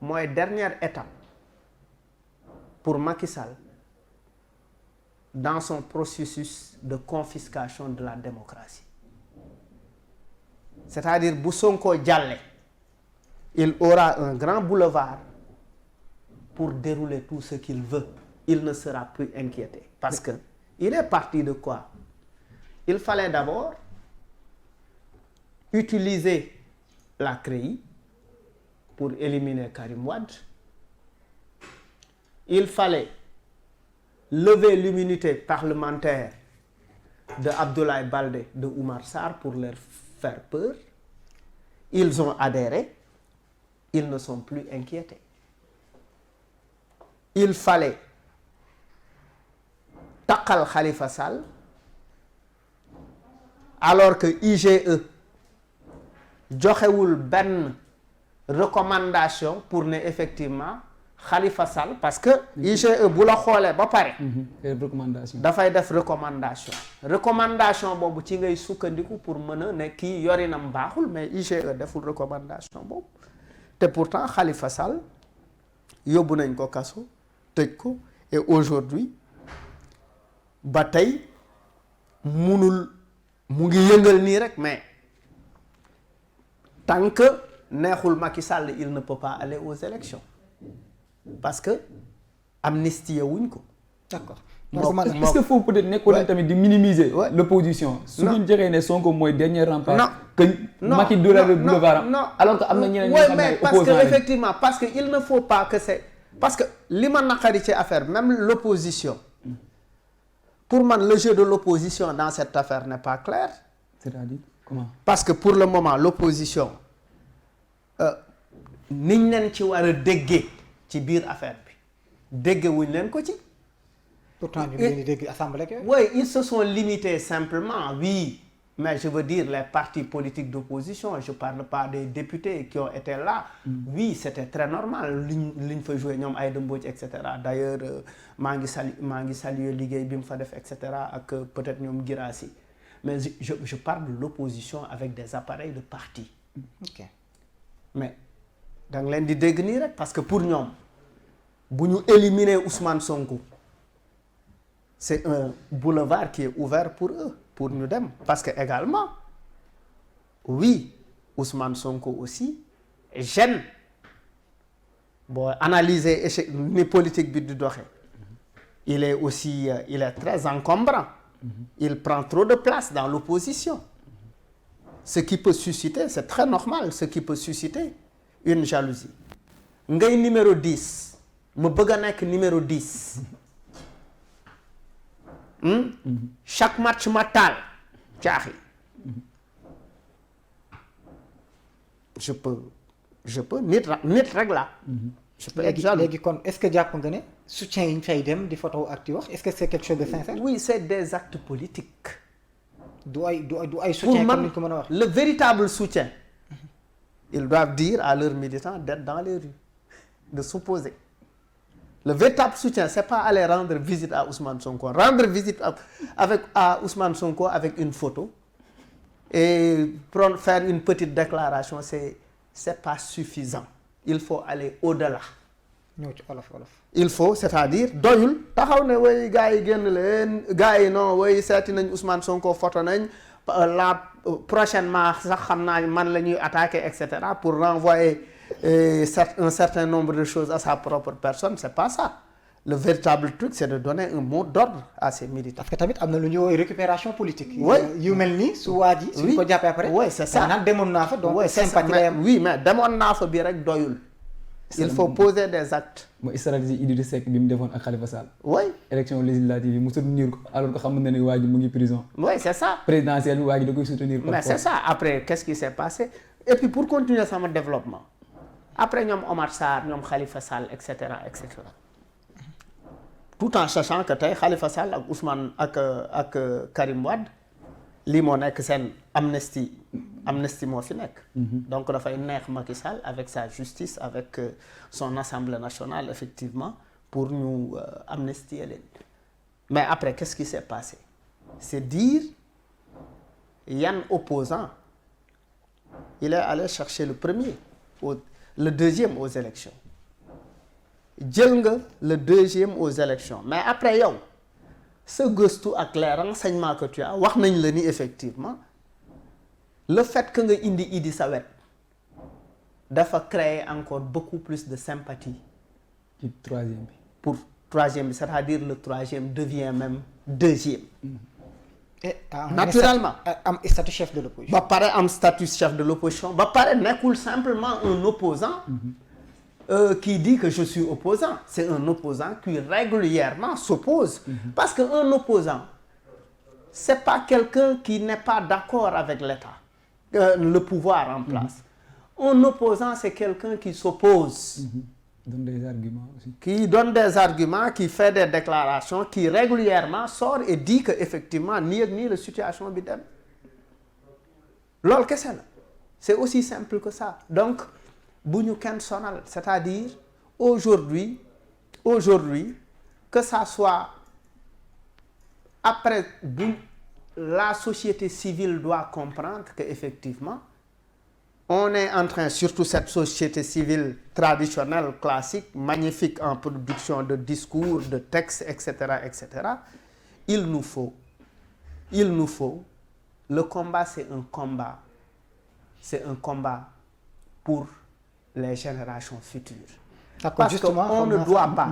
mooy dernière étape pour Macky Sall dans son processus de confiscation de la démocratie. C'est-à-dire bu Sonko jàlle, il aura un grand boulevard pour dérouler tout ce qu'il veut. Il ne sera plus inquiété parce que il est parti de quoi? Il fallait d'abord utiliser la CREI pour éliminer Karim Wade. Il fallait lever l'immunité parlementaire de Abdoulaye Baldé, de Oumar Sarr pour leur faire peur. Ils ont adhéré, ils ne sont plus inquiétés. Il fallait takkal Khalifa Sall alors que IGE joxewul benn recommandation pour ne effectivement Khalifa Sall, parce que IGE bu la xoolee ba pare. dafay def recommandation boobu ci ngay sukkandiku pour mën a ne kii yorinam baaxul, mais IGE deful recommandation boobu te pourtant Khalifa Sall yóbbu nañ ko kaso tëj ko et aujourd'hui ba tey munul mu ngi yëngal nii rek mais tant que neexul Macky Sall il ne peut pas aller aux élections parce que amnistie wuñ ko. d'accord. est-ce que foofu peut-être nekkul leen tamit di minimiser l'opposition su ñu joxee ne Sonko mooy dernier rempart que Macky doole le boulevard alors que am na ñeneen ñoo xam ne mais parce que effectivement parce que il ne faut pas que c'est parce que li ma naqari ci affaire même l'opposition pour man le jeu de l'opposition dans cette affaire n'est pas clair. C'est-à-dire comment? Parce que pour le moment l'opposition niñ leen ci war a déggee ci biir affaire bi dégge wuñ leen ko ci. pourtant ñu ngi leen di dégg assemblée que. Oui, ils se sont limités simplement, oui, mais je veux dire les partis politiques d'opposition, je parle pas des députés qui ont été là. Oui, c'était très normal liñ fa joué ñoom Aïda Mbodj et cetera. D'ailleurs maa ngi saluer liggéey bi mu fa def et cetera ak peut-être ñoom Guirassy. Mais je parle de l'opposition avec des appareils de parti. OK. Mais da nga leen di dégg nii rek parce que pour ñoom bu ñu éliminer Ousmane Sonko. C'est un boulevard qui est ouvert pour eux, pour ñu dem parce que également oui Ousmane Sonko aussi gêne boo analyser échec ni politique bi di doxee il est aussi il est très encombrant il prend trop de place dans l'opposition ce qui peut susciter c'est très normal ce qui peut susciter une jalousie ngay numéro 10 mu bëgg a nekk numéro 10 chaque match ma taal caaxi je peux nit rek la je peux être jaloux. léegi kon est-ce que jàpp nga ne soutien yi ñu fay dem di photo ak di wax est-ce que c'est quelque chose de sincère? Oui, c'est des actes politiques. du ay soutien comme ni ñu ko mën a wax. Le véritable soutien ils doivent dire à leurs militants d'être dans les rues de s'opposer. Le véritable soutien c'est pas aller rendre visite à Ousmane Sonko rendre visite à Ousmane Sonko avec une photo et faire une petite déclaration c'est pas suffisant il faut aller au-delà. ñëw ci olof. Il faut c'est-à-dire doyul taxaw ne way gars yi génn leen gars yi non way seeti nañ Ousmane Sonko photo nañ la prochainement sax xam naa man la ñuy attaquer et cetera pour renvoyer un certain nombre de choses à sa propre personne c'est pas ça le véritable truc c'est de donner un mot d'ordre à ses militants. parce que tamit am na lu ñuy woowee récupération politique. oui yu mel ni su waa ji. suñ ko jàppee après. oui c'est ça naan demoon naa fa donc sympathie lay am. oui mais demoon naa fa bi rek doyul. il faut poser des actes. mooy stratégie Idrissa Seck bi mu defoon ak Khalifa Sall. oui. élection législative yi mu soutenir ko alors que xam na ne waa ji mu ngi prison. oui c'est ça. présidentielle bi waa ji da koy soutenir. mais c'est ça après qu'est-ce qui s'est passé et puis pour continuer sama développement après ñoom Omar Sarr ñoom Khalifa Sall et cetera tout en sachant que tey Khalifa Sall ak Ousmane ak Karim Wade lii moo nekk seen amnistie moo fi nekk. donc dafay neex Macky Sall avec sa justice avec son assemblée nationale effectivement pour ñu amnistier leen mais après qu'est-ce qui s'est passé c'est dire yan opposant il est allé chercher le deuxième aux élections jël nga le deuxième aux élections mais après yow sa gëstu ak les renseignements que tu as wax nañ la ni effectivement le fait que nga indi Idi sa wet dafa créer encore beaucoup plus de sympathie ci troisième bi. pour troisième bi c'est-à-dire le troisième devient même deuxième. et naturellement am statut chef de l'opposition. ba pare am statut chef de l'opposition ba pare nekkul simplement un opposant qui dit que je suis opposant c'est un opposant qui régulièrement s'oppose parce que un opposant c'est pas quelqu'un qui n'est pas d'accord avec l'État le pouvoir en place un opposant c'est quelqu'un qui s'oppose donne des arguments aussi. Qui donne des arguments, qui fait des déclarations, qui régulièrement sort et dit que effectivement nii ak nii la situation bi dem loolu kese la c'est aussi simple que ça donc bu ñu kenn sonal c'est-à-dire aujourd'hui que ça soit après bu la société civile doit comprendre que effectivement on est en train, surtout cette société civile traditionnelle, classique, magnifique en production de discours, de textes, etc., il nous faut, le combat, c'est un combat pour les générations futures. D'accord, Parce justement qu'on ne doit pas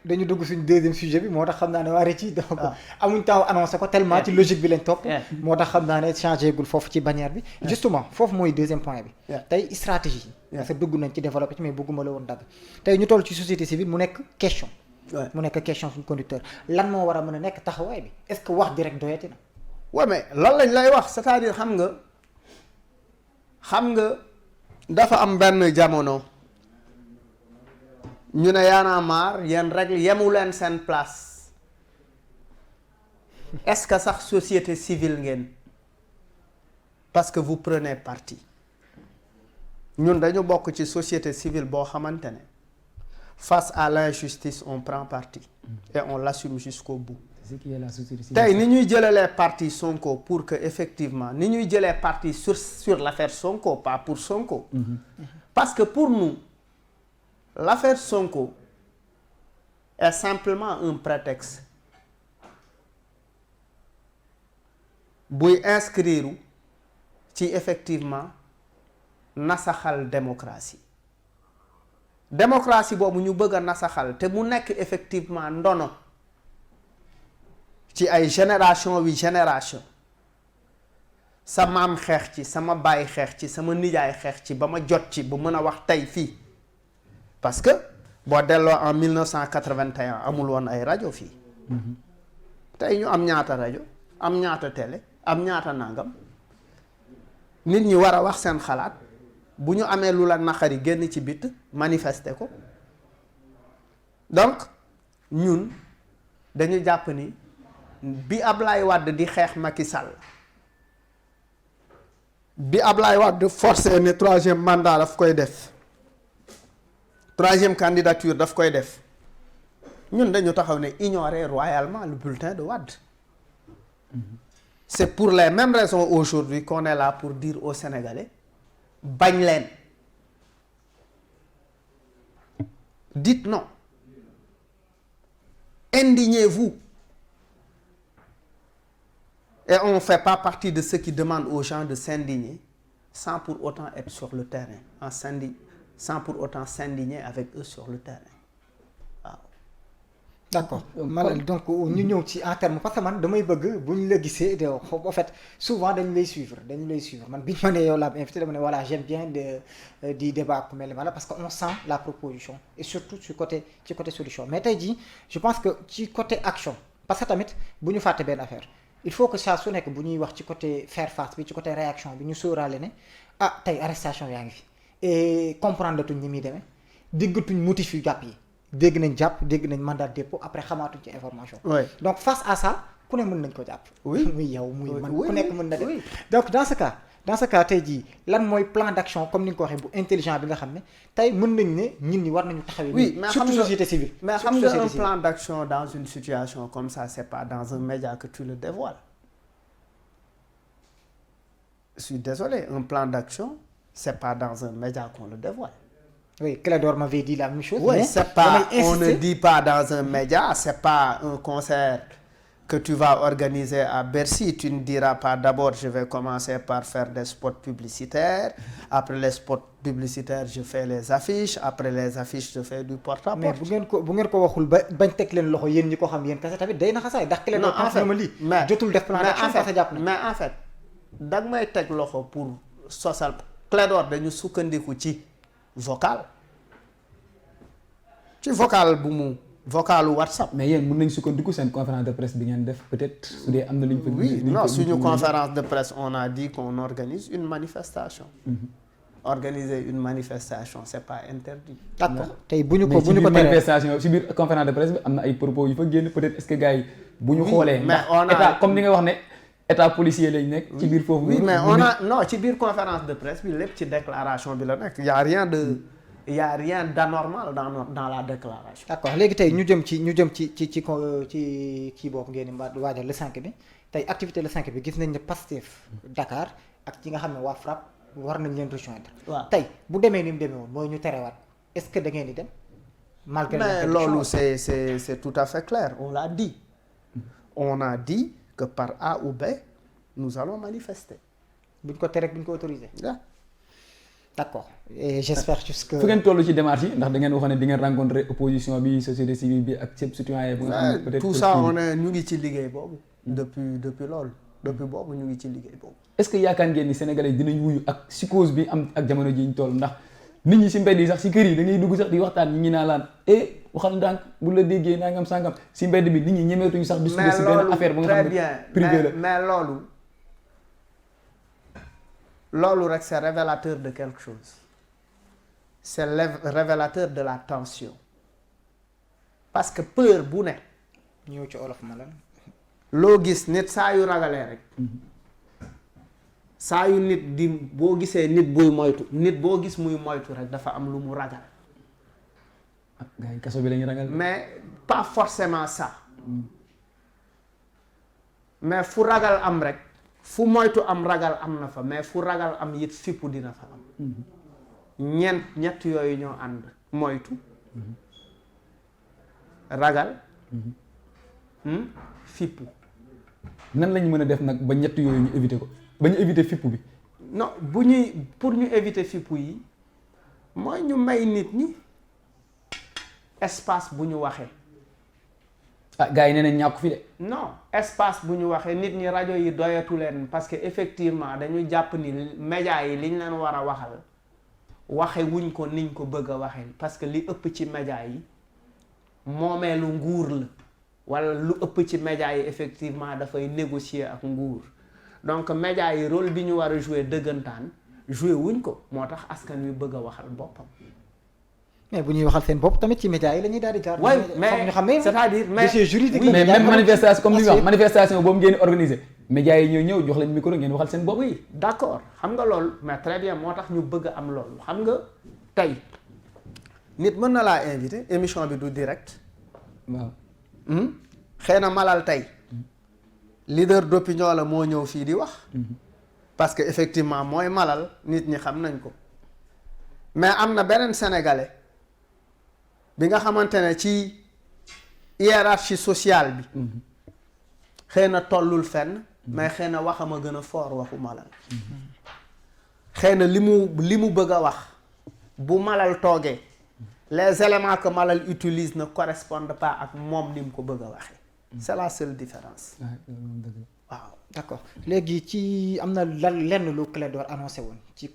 dañu dugg suñu deuxième sujet bi moo tax xam naa ne waa RETI donc amuñ temps annoncé ko tellement ci logique bi lañ topp moo tax xam naa ne changé gul foofu ci bannière bi justement foofu mooy deuxième point bi tey stratégie parce que dugg nañ ci développé ci mais bëgguma la woon dagg tey ñu toll ci société civile mu nekk question suñu conducteur lan moo war a mën a nekk taxawaay bi est-ce que wax bi rek doyati na ouais mais loolu lañ lay wax c'est-à-dire xam nga dafa am benn jamono ñu ne Y'en a marre yéen rek yemu leen seen place est-ce que sax société civile ngeen parce que vous prenez parti ñun dañu bokk ci société civile boo xamante ne face à l'injustice on prend parti et on l'assume jusqu'au bout. C'est ce qui est la société civile. tey ni ñuy jëlalee parti Sonko pour que effectivement ni ñuy jëlee parti sur l'affaire Sonko pas pour Sonko. Parce que pour nous l'affaire Sonko est simplement un prétexte buy inscrire ci effectivement nasaxal démocratie boobu ñu bëgg a nasaxal te mu nekk effectivement ndono ci ay génération sa maam xeex ci sama baay xeex ci sama nijaay xeex ci ba ma jot ci ba mën a wax tey fii parce que boo delloo en 1981 amul woon ay rajo fii tey ñu am ñaata rajo am ñaata télé am ñaata nangam nit ñi war a wax seen xalaat bu ñu amee lu la naqari génn ci bit manifester ko donc ñun dañu jàpp ni bi Ablaye Wade di xeex Macky Sall bi Ablaye Wade forcé ne troisième mandat daf koy def troisième candidature daf koy def ñun dañu taxaw ne ignorer royalement le bulletin de Wade. C'est pour les mêmes raisons aujourd'hui qu'on est là pour dire aux Sénégalais bañ leen dites non indignez-vous et on ne fait pas partie de ceux qui demandent aux gens de s'indigner sans pour autant être sur le terrain sans pour autant s'indigner avec eux sur le terrain waaw. D'accord Malal donc ñu ñëw ci en terme parce que man damay bëgg bu ñu la gisee de en fait souvent dañu lay suivre man bi ñu ma ne yow laa invité dama ne voilà j'aime bien di débat ku mel ni parce que on sent la proposition et surtout ci côté solution mais tey jii je pense que ci côté action parce que tamit bu ñu fàtte benn affaire il faut que saa su nekk bu ñuy wax ci côté faire face bi ci côté réaction bi ñu sóoraale ne tey arrestation yaa ngi fi et comprendre tuñ ni muy demee déggatuñ motif yu jàpp yi dégg nañ jàpp dégg nañ mandat de dépôt après xamaatuñ ci information. Donc face à ça ku ne mën nañ ko jàpp. muy yow muy man ku nekk mën na def. Donc dans ce cas tey jii lan mooy plan d'action comme ni nga ko waxee bu intelligent bi nga xam ne tey mën nañ ne ñun ñi war nañu taxawee. mais surtout société civile. mais xam nga un plan d'action dans une situation comme ça c'est pas dans un média que tu le dévoiles. Je suis désolé un plan d'action c'est pas dans un média qu'on le dévoile. Oui, Clédor m'avait dit la même chose. Oui, c'est pas, on ne dit pas dans un média, c'est pas un concert que tu vas organiser à Bercy. Tu ne diras pas d'abord je vais commencer par faire des spots publicitaires. Après les spots publicitaires, je fais les affiches. Après les affiches, je fais du porte-à-porte. Mais bu ngeen ko waxul bañ teg leen loxo yéen ñi ko xam yéen kese tamit day naxasaay ndax Clédor jotul def plan d'action parce que jàpp na. Mais en fait dag may teg loxo pour sosal Clédor dañu sukkandiku ci vocal vocalu WhatsApp. mais yéen mën nañ sukkandiku seen conférence de presse bi ngeen def peut-être su dee am na lu ñu fa. oui non suñu conférence de presse on a dit qu'on organise une manifestation. Organiser une manifestation c'est pas interdit. D'accord tey bu ñu ko teree manifestation si biir conférence de presse bi am na ay propos yu fa génn peut-être est-ce que gars yi bu ñu xoolee. mais on a état comme ni nga wax ne état policier lañ nekk. ci biir foofu. oui mais on a non ci biir conférence de presse bi lépp ci déclaration bi la nekk y a rien d'anormal dans la déclaration. D'accord léegi tey ñu jëm ci kii boobu ngeen di waajal le 5 bi tey activité le 5 bi gis nañ ne Pastef Dakar ak ci nga xam ne waa FRAPP war nañ leen rejoindre. waaw tey bu demee ni mu demee woon mooy ñu terewaat est-ce que da ngeen di dem. malgré mais l'interdiction. loolu c'est tout à fait clair on l'a dit on a dit que par A ou B nous allons manifester. buñ ko tere buñ ko autorisé. ah. d'accord et j'espère juste que. fu ngeen toll ci démarche yi ndax da ngeen waxoon ne di ngeen rencontrer opposition bi société civile bi ak ceeb citoyen bu nga xam ne peut-être tout ça on est ñu ngi ci liggéey boobu. depuis loolu depuis boobu ñu ngi ci liggéey boobu. est-ce que yaakaar ngeen ni sénégalais dinañ wuyu ak psychose bi am ak jamono ji ñu toll ndax nit ñi si mbedd yi sax si kër yi da ngay dugg sax di waxtaan ñi naa laan waxal ndànk bu la déggee nangam sangam si mbedd bi nit ñi ñemeetuñu sax discuter si benn affaire bu nga xam ne privé la mais loolu rek c'est révélateur de quelque chose c'est révélateur de la tension parce que peur bu ne ñëw ci olof ma lan. loo gis nit saa yu ragalee rek saa yu nit di boo gisee nit buy moytu nit boo gis muy moytu rek dafa am lu mu ragal. gars yi kaso bi lañuy ragal. mais pas forcément ça mais fu ragal am rek fu moytu am ragal am na fa mais fu ragal am it fippu dina fa am. ñett yooyu ñoo ànd moytu ragal fippu. nan lañu mën a def nag ba ñett yooyu ñu éviter ko ba ñu éviter fippu bi. non pour ñu éviter fippu yi mooy ñu may nit ñi espace bu ñu waxee. gars yi nee nañ ñàkku fi de. non espace bu ñu waxee nit ñi rajo yi doyatu leen parce que effectivement dañu jàpp ni média yi liñ leen war a waxal waxe wuñ ko niñ ko bëgg a waxee parce que li ëpp ci média yi moomeelu nguur la wala lu ëpp ci média yi effectivement dafay négocier ak nguur donc média yi rôle bi ñu war a jouer dëggantaan jouer wuñ ko moo tax askan wi bëgg a waxal boppam. mais bu ñuy waxal seen bopp tamit ci médias yi la ñuy daal di jaar. oui mais c'est-à-dire dossier juridique mais même manifestation comme li nga wax manifestation boobu ngeen di organiser médias yi ñëw jox leen micro ngeen waxal seen bopp. oui d'accord xam nga loolu mais très bien moo tax ñu bëgg a am loolu xam nga tey nit mën na laa invité émission bi du direct. waaw. xëy na Malal tey leader d'opinion la moo ñëw fii di wax. parce que effectivement mooy Malal nit ñi xam nañ ko mais am na beneen sénégalais. bi nga xamante ne ci hiérarchie sociale bi xëy na tollul fenn mais xëy na waxam a gën a fort waxu Malal xëy na li mu bëgg a wax bu Malal toogee les éléments que Malal utilise ne correspondent pas ak moom ni mu ko bëgg a waxee c'est la seule différence. waaw d'accord léegi ci am na lenn lu Clédor annoncé woon ci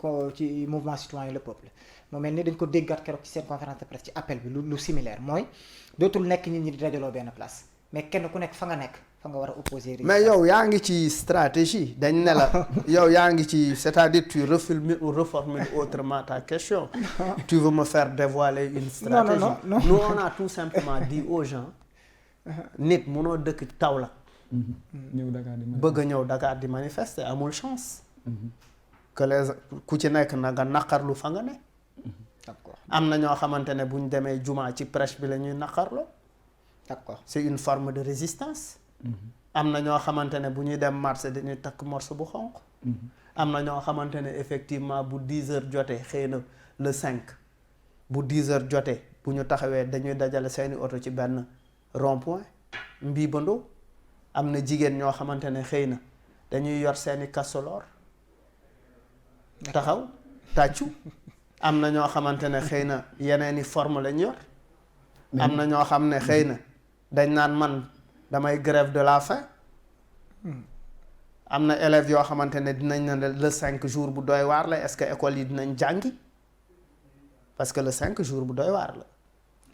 mouvement citoyen le peuple moo mel ni dañ ko déggaat keroog ci seen conférence de presse ci appel bi lu similaire mooy dootul nekk nit ñi di dajaloo benn place mais kenn ku nekk fa nga nekk fa nga war a opposer. mais yow yaa ngi ci stratégie dañ ne la yow yaa ngi ci c'est-à-dire tu reformules autrement ta question. tu veux me faire dévoiler une stratégie. non nous on a tout simplement dit aux gens nit munoo dëkk Kaolack ñëw Dakar di bëgg a ñëw Dakar di manifester amul chance. que les ku ci nekk na nga naqarlu fa nga ne. d'accord am na ñoo xamante ne bu ñu demee jumaa ci prêche bi la ñuy naqarloo. d'accord c'est une forme de résistance. am na ñoo xamante ne bu ñuy dem marché dañuy takk morceau bu xonq. am na ñoo xamante ne effectivement bu 10 heures jotee xëy na le 5 bu 10 heures jotee bu ñu taxawee dañuy dajale seeni oto ci benn rond-point mbii bandoo am na jigéen ñoo xamante ne xëy na dañuy yor seeni cassolor taxaw tàccu am na ñoo xamante ne xëy na yeneeni forme lañ yor am na ñoo xam ne xëy na dañ naan man damay grève de la faim am na élèves yoo xamante ne dinañ ne le 5 jours bu doy waar la est-ce que école yi dinañ jàngi parce que le 5 jours bu doy waar la.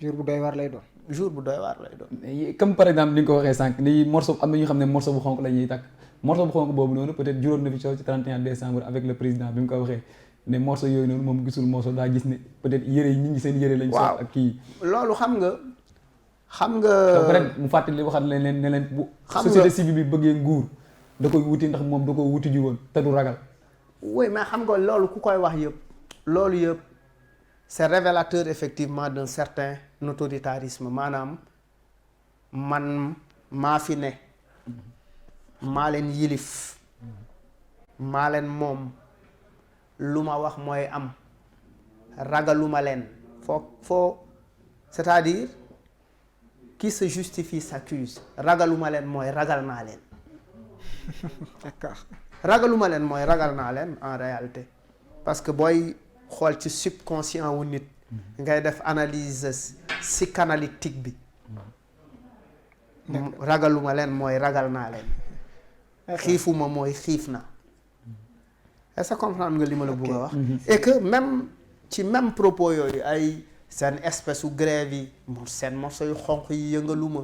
jour bu doy waar lay doon. jour bu doy waar lay doon. comme par exemple ni nga ko waxee sànq ni morceau am na ñu xam ne morceau bu xonk la ñuy takk morceau bu xonk boobu noonu peut-être juróom na fi coow ci 31 décembre avec le président bi mu ko waxee ne morceau yooyu noonu moom gisul morceau daa gis ne peut-être yëre yi nit ñi seen yëre lañ. waaw ak kii. loolu xam nga. donc ren mu fàttali waxaat leen ne leen bu. société civile bi bëggee nguur da koy wuti ndax moom da ko wuti ji woon te du ragal. oui mais xam nga loolu ku koy wax yëpp loolu yëpp c'est révélateur effectivement d'un certain autoritarisme maanaam man maa fi ne maa leen yilif maa leen moom lu ma wax mooy am ragaluma leen foo c'est-à-dire qui se justifie s'accuse ragaluma leen mooy ragal naa leen d'accord ragaluma leen mooy ragal naa leen en réalité parce que booy xool ci subconscient wu nit ngay def analyse psychanalytique bi ragaluma leen mooy ragal naa leen xiifuma mooy xiif na est-ce que comprendre nga li ma la bëgg a wax et que même ci même propos yooyu ay seen espèce u grève yi seen morceau yu xonq yi yëngaluma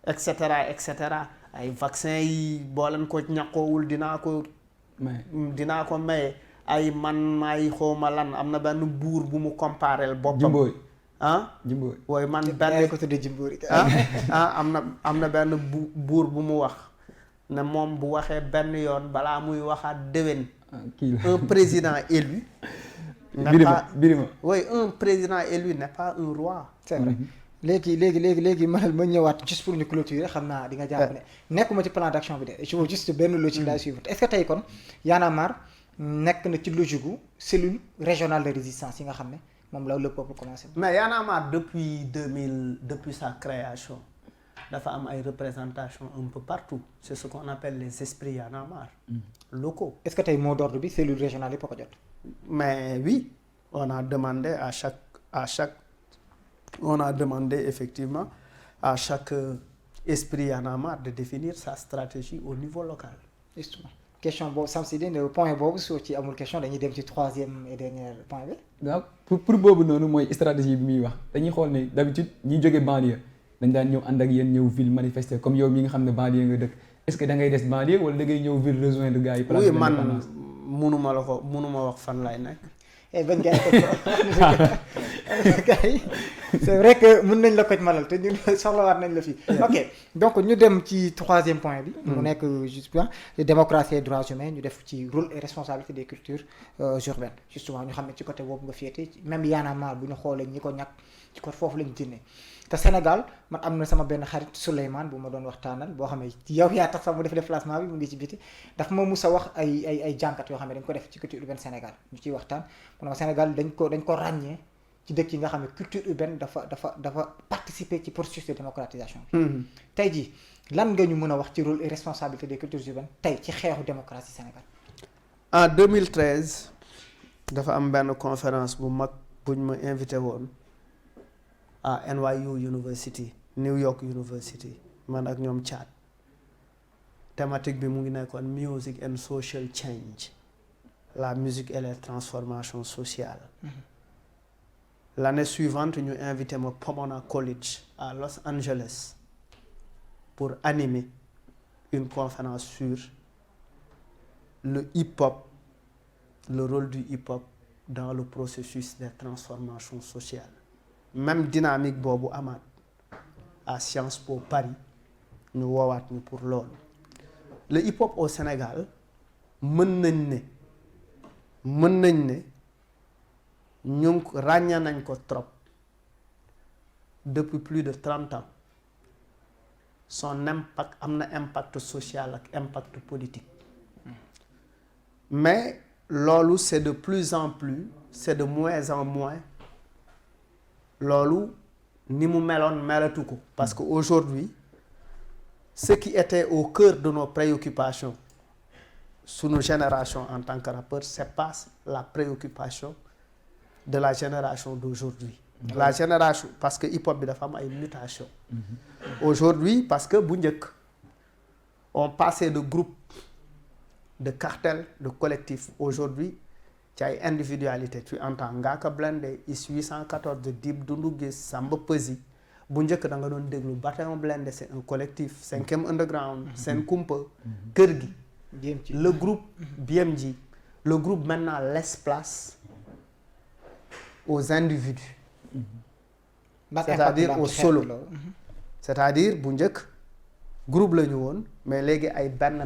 et cetera ay vaccin yi boo leen ko ñàkkoowul dinaa ko maye ay man maay xawma lan am na benn buur bu mu compareel boppam Jimbooy wooy man benn ko tuddee Jimbooy am na benn buur bu mu wax ne moom bu waxee benn yoon balaa muy waxaat déwén un président élu Birima oui un président élu n'est pas un roi c'est vrai léegi Malal ma ñëwaat juste pour ñu clôturer xam naa di nga jàpp ne nekkuma ci plan d'action bi de je veux juste benn logique laa suivre est-ce que tey kon Y'en a marre nekk na ci logique gu cellule régionale de résistance yi nga xam ne moom la le peuple commencé. mais Y'en a marre depuis 2000 depuis sa création dafa am ay représentation un peu partout c'est ce qu'on appelle les esprits Y'en a marre locaux. est-ce que tey mot d'ordre bi cellule régionale yi ko jot. mais oui on a demandé à chaque on a demandé effectivement à chaque esprit Y'en a marre de définir sa stratégie au niveau local. justement question boobu Samsidine point boobu soo ci amul question dañuy dem ci troisième et dernier point bi. waaw pour boobu noonu mooy stratégie bi muy wax dañuy xool ne d'habitude ñi jóge banlieue dañ daan ñëw ànd ak yéen ñëw ville manifester comme yow mi nga xam ne banlieue nga dëkk est-ce que da ngay des banlieue wala da ngay ñëw ville rejoindre gars yi. oui man mënuma wax fan lay nekk. bañ gars yi c'est vrai que mën nañ la ko Malal te ñun soxlawaat nañ la fii. ok donc ñu dem ci troisième point bi. mu nekk justement démocratie et droits humains ñu def ci rôle et responsabilité des cultures urbaines justement ñu xam ne ci côté boobu nga féete même Y'en a marre bu ñu xoolee ñi ko ñàkk ci côté foofu lañ génnee te Sénégal man am na sama benn xarit Souleymane bu ma doon waxtaanal boo xam ne yow yaa tax sax mu def déplacement bi mu ngi ci biti daf ma mus a wax ay jànkat yoo xam ne dañ ko def ci culture urbaine Sénégal ñu ciy waxtaan mu ne Sénégal dañ ko ràññee ci dëkk yi nga xam ne culture urbaine dafa participer ci processus de démocratisation bi. tey jii lan nga ñu mën a wax ci rôle et responsabilité des cultures urbaines tey ci xeexu démocratie Sénégal. en 2013 dafa am benn conférence bu mag buñ ma invité woon à NYU University New York University man ak ñoom Tchad thématique bi mu ngi nekkoon music and social change la musique et les transformations sociales. L'année suivante ñu invité ma Pomona College à Los Angeles pour animer une conférence sur le hip-hop, le rôle du hip-hop dans le processus des transformations sociales. Même dynamique boobu amaat à Sciences Po Paris ñu woowaat ñu pour loolu. Le hip-hop au Sénégal mën nañ ne ñu ràññee nañ ko trop depuis plus de 30 ans son impact am na impact social ak impact politique mais loolu c'est de plus en plus c'est de moins en moins loolu ni mu meloon melatu ko parce que aujourd'hui ce qui était au cœur de nos préoccupations sunu génération en tant que rappeur c'est pas la préoccupation de la génération d'aujourd'hui. La génération parce que hip-hop bi dafa am ay mutation aujourd'hui parce que bu njëkk on passait de groupe de cartel de collectif aujourd'hui ci ay individualité tu entends Ngaaka Blindé Is 814 de Dip Doundou Guiss Samba Peuzzi bu njëkk da nga doon déglu Bataillon Blindé c'est un collectif 5e underground Sen Kumpa Kër gi le groupe BMG le groupe maintenant laisse place aux individus c'est-à-dire aux solo c'est-à-dire bu njëkk groupe la ñu woon mais léegi ay benn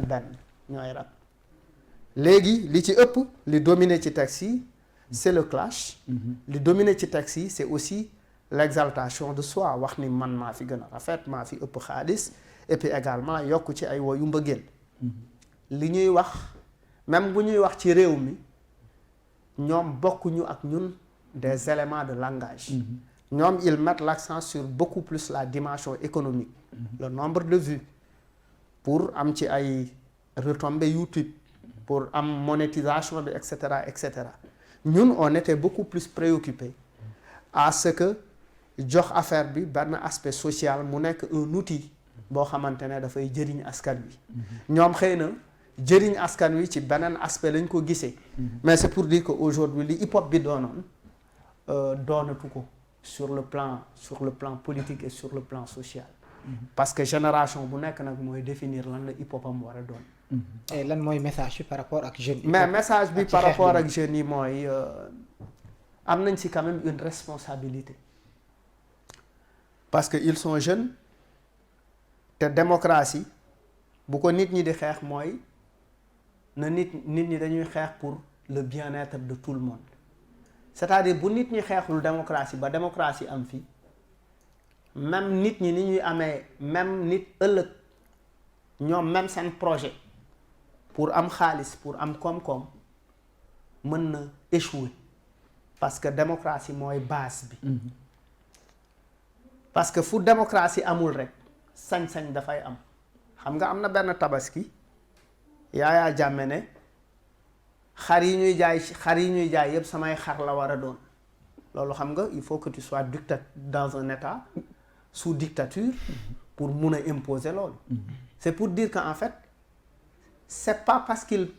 ñooy rap léegi li ci ëpp li dominé ci texte yi c'est le clash li dominé ci texte yi c'est aussi l'exaltation de soi wax ni man maa fi gën a rafet maa fi ëpp xaalis et puis également yokk ci ay woyu mbëggeel li ñuy wax même bu ñuy wax ci réew mi ñoom bokkuñu ak ñun des éléments de langage. ñoom ils mettent l'accent sur beaucoup plus la dimension économique. Le nombre de vues pour am ci ay retombées YouTube pour am monétisation bi et cetera et cetera ñun on était beaucoup plus préoccupés à ce que jox affaire bi benn aspect social mu nekk un outil boo xamante ne dafay jëriñ askan wi. ñoom xëy na jëriñ askan wi ci beneen aspect lañ ko gisee. mais c'est pour dire que aujourd'hui li hip hop bi doonoon doonatu ko sur le plan politique et sur le plan social. parce que génération bu nekk nag mooy définir lan la hip hop am war a doon. et lan mooy message bi par rapport ak jeunes yi. mais message bi par rapport ak jeunes yi mooy am nañ ci quand même une responsabilité. parce que ils sont jeunes te démocratie bu ko nit ñi di xeex mooy na nit ñi dañuy xeex pour le bien-être de tout le monde c'est-à-dire bu nit ñi xeexul démocratie ba démocratie am fii même nit ñi ni ñuy amee même nit ëllëg ñoom même seen projet pour am xaalis pour am koom-koom mën na échouer parce que démocratie mooy base bi. parce que fu démocratie amul rek sañ-sañ dafay am xam nga am na benn tabaski Yaya Jammeh ne xar yi ñuy jaay yëpp samay xar la war a doon loolu xam nga il faut que tu sois dans un état sous dictature pour mun a imposer loolu. c'est pour dire qu'en fait c'est pas parce qu'ils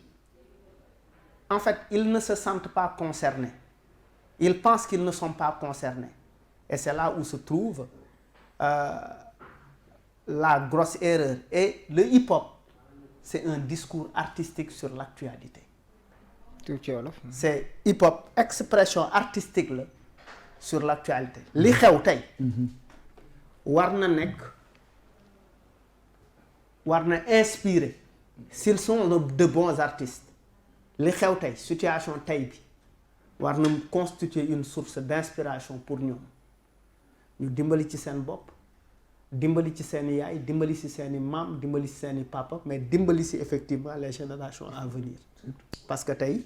ne se sentent pas concernés ils pensent qu'ils ne sont pas concernés et c'est là où se trouve la grosse erreur. Et le hip-hop c'est un discours artistique sur l'actualité. c'est hip-hop expression artistique la sur l'actualité. li xew tey war na inspirer s'ils sont de bons artistes li xew tey situation tey bi war na constituer une source d'inspiration pour ñoom ñu dimbali ci seen bopp dimbali ci seeni yaay dimbali ci seeni maam dimbali ci seeni papa mais dimbali ci effectivement les générations à venir parce que tey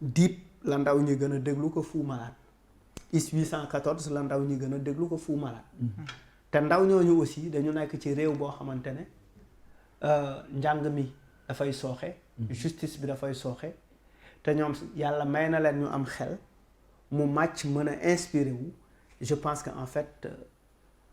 Dip la ndaw ñi gën a déglu ko Fou Malade IS 814 la ndaw ñi gën a déglu ko Fou Malade te ndaw ñooñu aussi dañu nekk ci réew boo xamante ne njàng mi dafay sooxe justice bi dafay sooxe te ñoom yàlla may na leen ñu am xel mu màcc mën a inspiré wu je pense que en fait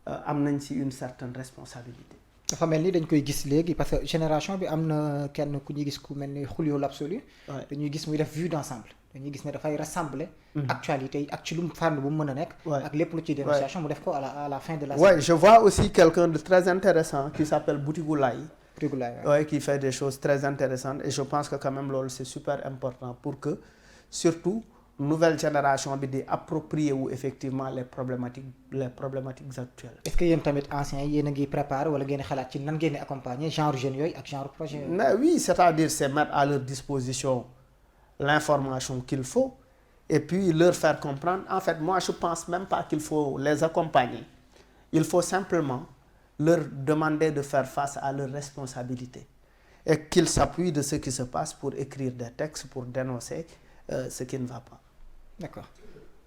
am nañ ci une certaine responsabilité. dafa mel ni dañ koy gis léegi parce que génération bi am na kenn ku ñuy gis ku mel ni Julio l'Absolu. dañuy gis muy def vue d'ensemble. dañuy gis ne dafay rassembler. actualité yi ak ci lu mu fànn bu mu mën a nekk. ak lépp lu ciy dénonciation mu def ko à la fin de la. ouais je vois aussi quelqu'un de très intéressant qui s'appelle Boutigou Laye. Qui fait des choses très intéressantes et je pense que quand même loolu c'est super important pour que surtout nouvelle génération bi di approprier wu effectivement les problématiques actuelles. est-ce que yéen tamit anciens yi yéen a ngi préparer wala ngeen xalaat ci nan ngeen di accompagner genre jeunes yooyu ak genre projet yooyu. mais oui c'est-à-dire c'est mettre à leur disposition l'information qu'il faut et puis leur faire comprendre en fait moi je pense même pas qu'il faut les accompagner il faut simplement leur demander de faire face à leurs responsabilités et qu'ils s'appuient de ce qui se passe pour écrire des textes pour dénoncer ce qui ne va pas. D'accord.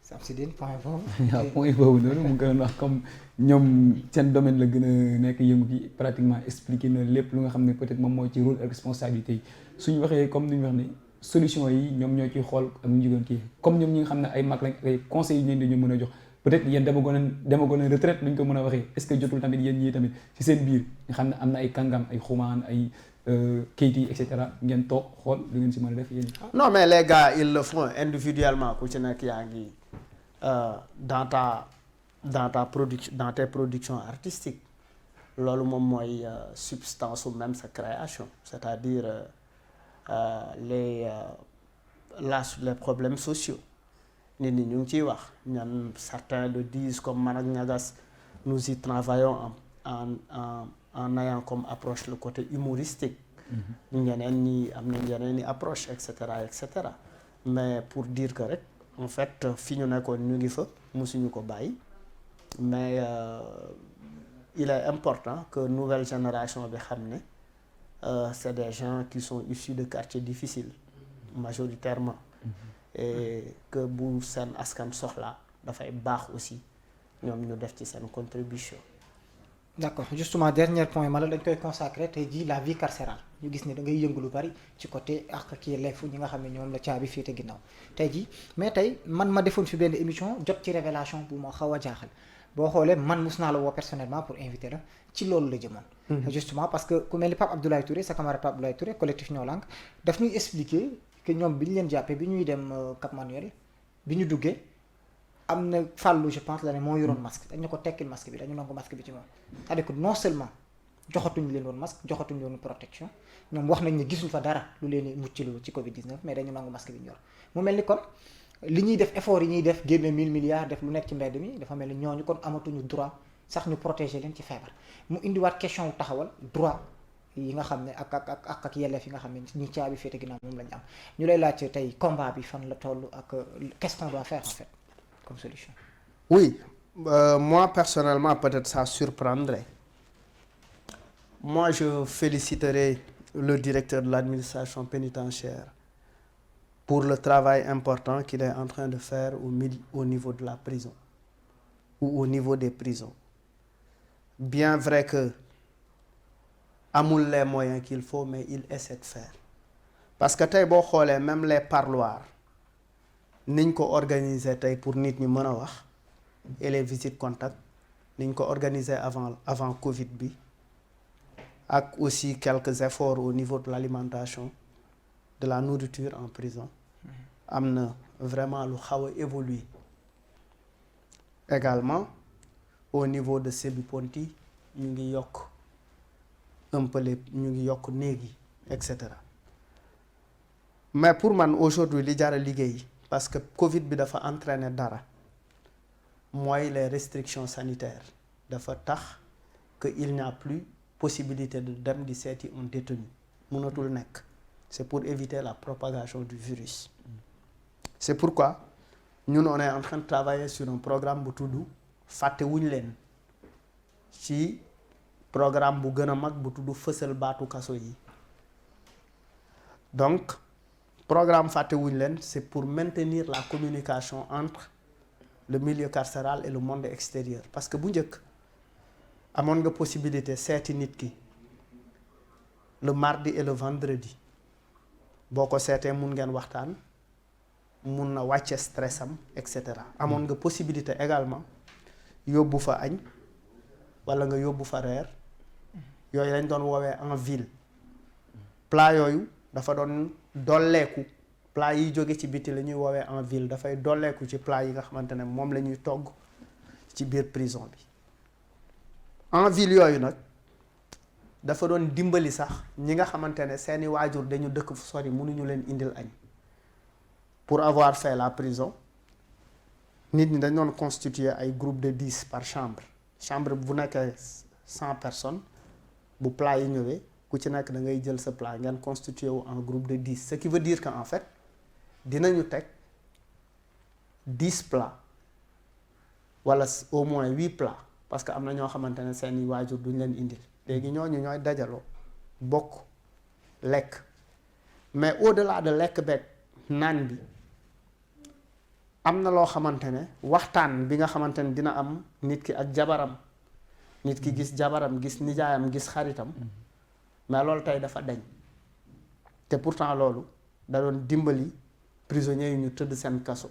Samsidine point boobu. waaw point boobu noonu mu gën a wax comme ñoom seen domaine la gën a nekk yëngu ci pratiquement expliquer na lépp lu nga xam ne peut-être moom moo ci rôle ak responsabilité yi suñu waxee comme ni ñu wax ne solution yi ñoom ñoo ciy xool ak ñu jógoon kii comme ñoom ñi nga xam ne ay mag lañ ay conseils yi ñu mën a jox. peut-être yéen demagoon retraite lu ñu ko mën a waxee est-ce que jotul tamit yéen ñii tamit ci seen biir nga xam ne am na ay kàngam ay xumaan ay kayit yi et cetera ngeen toog xool lu ngeen ci mën a def yéen. non mais les gars ils le font individuellement ku ci nekk yaa ngi dans tes productions artistiques loolu moom mooy substance ou même sa création c'est-à-dire les problèmes sociaux. nit ñi ñu ngi ciy wax ñan certains le disent comme man ak Ñagas nous y travaillons en ayant comme approche le côté humoristique. ñeneen ñi am nañ yeneen i approche et cetera mais pour dire que rek en fait fi ñu nekkoon ñu ngi fa musuñu ko bàyyi mais il est important que nouvelle génération bi xam ne c'est des gens qui sont issus de quartiers difficiles majoritairement. et que bu seen askan soxla dafay baax aussi ñoom ñu def ci seen contribution. d'accord justement dernier point ma la dañ koy consacrer tey jii la vie carcérale ñu gis ne da ngay yëngu lu bari ci côté ak kii yelleefu ñi nga xam ne ñoom la caabi féete ginnaaw tey jii mais tey man ma defoon fi benn émission jot ci révélation bu ma xaw a jaaxal boo xoolee man mus naa la woo personnellement pour inviter la ci loolu la jëmoon. justement parce que ku mel ni Pape Abdoulaye Touré sa camarade Pape Abdoulaye Touré collectif Ñoo Lank daf ñuy expliquer que ñoom bi ñu leen jàppee bi ñuy dem Cap Manuel bi ñu duggee. am na fàllu je pense la ne moo yoroon masque dañu ko tekkil masque bi dañu nangu masque bi ci moom c'est-à-dire que non seulement joxatuñu leen woon masque joxatuñu leen woon protection ñoom wax nañ ne gisul fa dara lu leen mucciloo ci Covid 19 mais dañu nangu masque bi ñu yor mu mel ni kon li ñuy def effort yi ñuy def génne 1000 milliards def lu nekk ci mbedd mi dafa mel ni ñooñu kon amatuñu droit sax ñu protéger leen ci feebar mu indiwaat question wu taxawal droit yi nga xam ne ak yelleef yi nga xam ne ñi caabi féete ginnaaw moom la ñu am ñu lay laaj tey combat bi fan la toll ak qu'est-ce qu'on doit faire en fait comme solution. Oui, moi personnellement peut-être ça surprendrait. Moi je féliciterai le directeur de l'administration pénitentiaire pour le travail important qu'il est en train de faire au niveau de la prison ou au niveau des prisons. Bien vrai que amul les moyens qu'il faut mais il essaie de faire. Parce que tey boo xoolee même les parloirs niñ ko organiser tey pour nit ñi mën a wax et les visites contact niñ ko organiser avant Covid bi ak aussi quelques efforts au niveau de l'alimentation de la nourriture en prison am na vraiment lu xaw a évoluer également au niveau de Sébi Ponti ñu ngi yokk un peu ñu ngi yokk néeg yi et cetera mais pour man aujourd'hui li jar a liggéey parce que Covid bi dafa entraîner dara mooy les restrictions sanitaires dafa tax que il n'y a plus possibilité de dem di seeti un détenu mënatul nekk c'est pour éviter la propagation du virus. C'est pourquoi ñun on est en train de travailler sur un programme bu tudd fàtte wuñ leen ci programme bu gën a mag bu tudd fësal baatu kaso yi donc programme fàtte wuñ leen c'est pour maintenir la communication entre le milieu carcéral et le monde extérieur parce que bu njëkk amoon nga possibilité seeti nit ki le mardi et le vendredi boo ko seetee mun ngeen waxtaan mun na wàcce stressam et cetera amoon nga possibilité également yóbbu fa añ walla nga yóbbu fa reer yooyu lañ doon woowee en ville plat yooyu dafa doon dolleeku plat yi jóge ci biti la ñuy woowee en ville dafay dolleeku ci plat yi nga xamante ne moom la ñuy togg ci biir prison bi en ville yooyu nag dafa doon dimbali sax ñi nga xamante ne seeni waajur dañu dëkk fu sori mënuñu leen indil añ pour avoir fait la prison nit ñi dañ doon constituer ay groupe de 10 par chambre bu nekkee 100 personnes bu plat yi ñëwee ku ci nekk da ngay jël sa plat ngeen constitué wu en groupe de 10 ce qui veut dire que en fait dinañu teg 10 plats wala au moins 8 plats parce que am na ñoo xamante ne seeni waajur duñ leen indil léegi ñooñu ñooy dajaloo bokk lekk mais au-delà de lekk beeg naan bi am na loo xamante ne waxtaan bi nga xamante ne dina am nit ki ak jabaram nit ki gis jabaram gis nijaayam gis xaritam mais loolu tey dafa dañ te pourtant loolu da doon dimbali prisonniers yi ñu tëdd seen kaso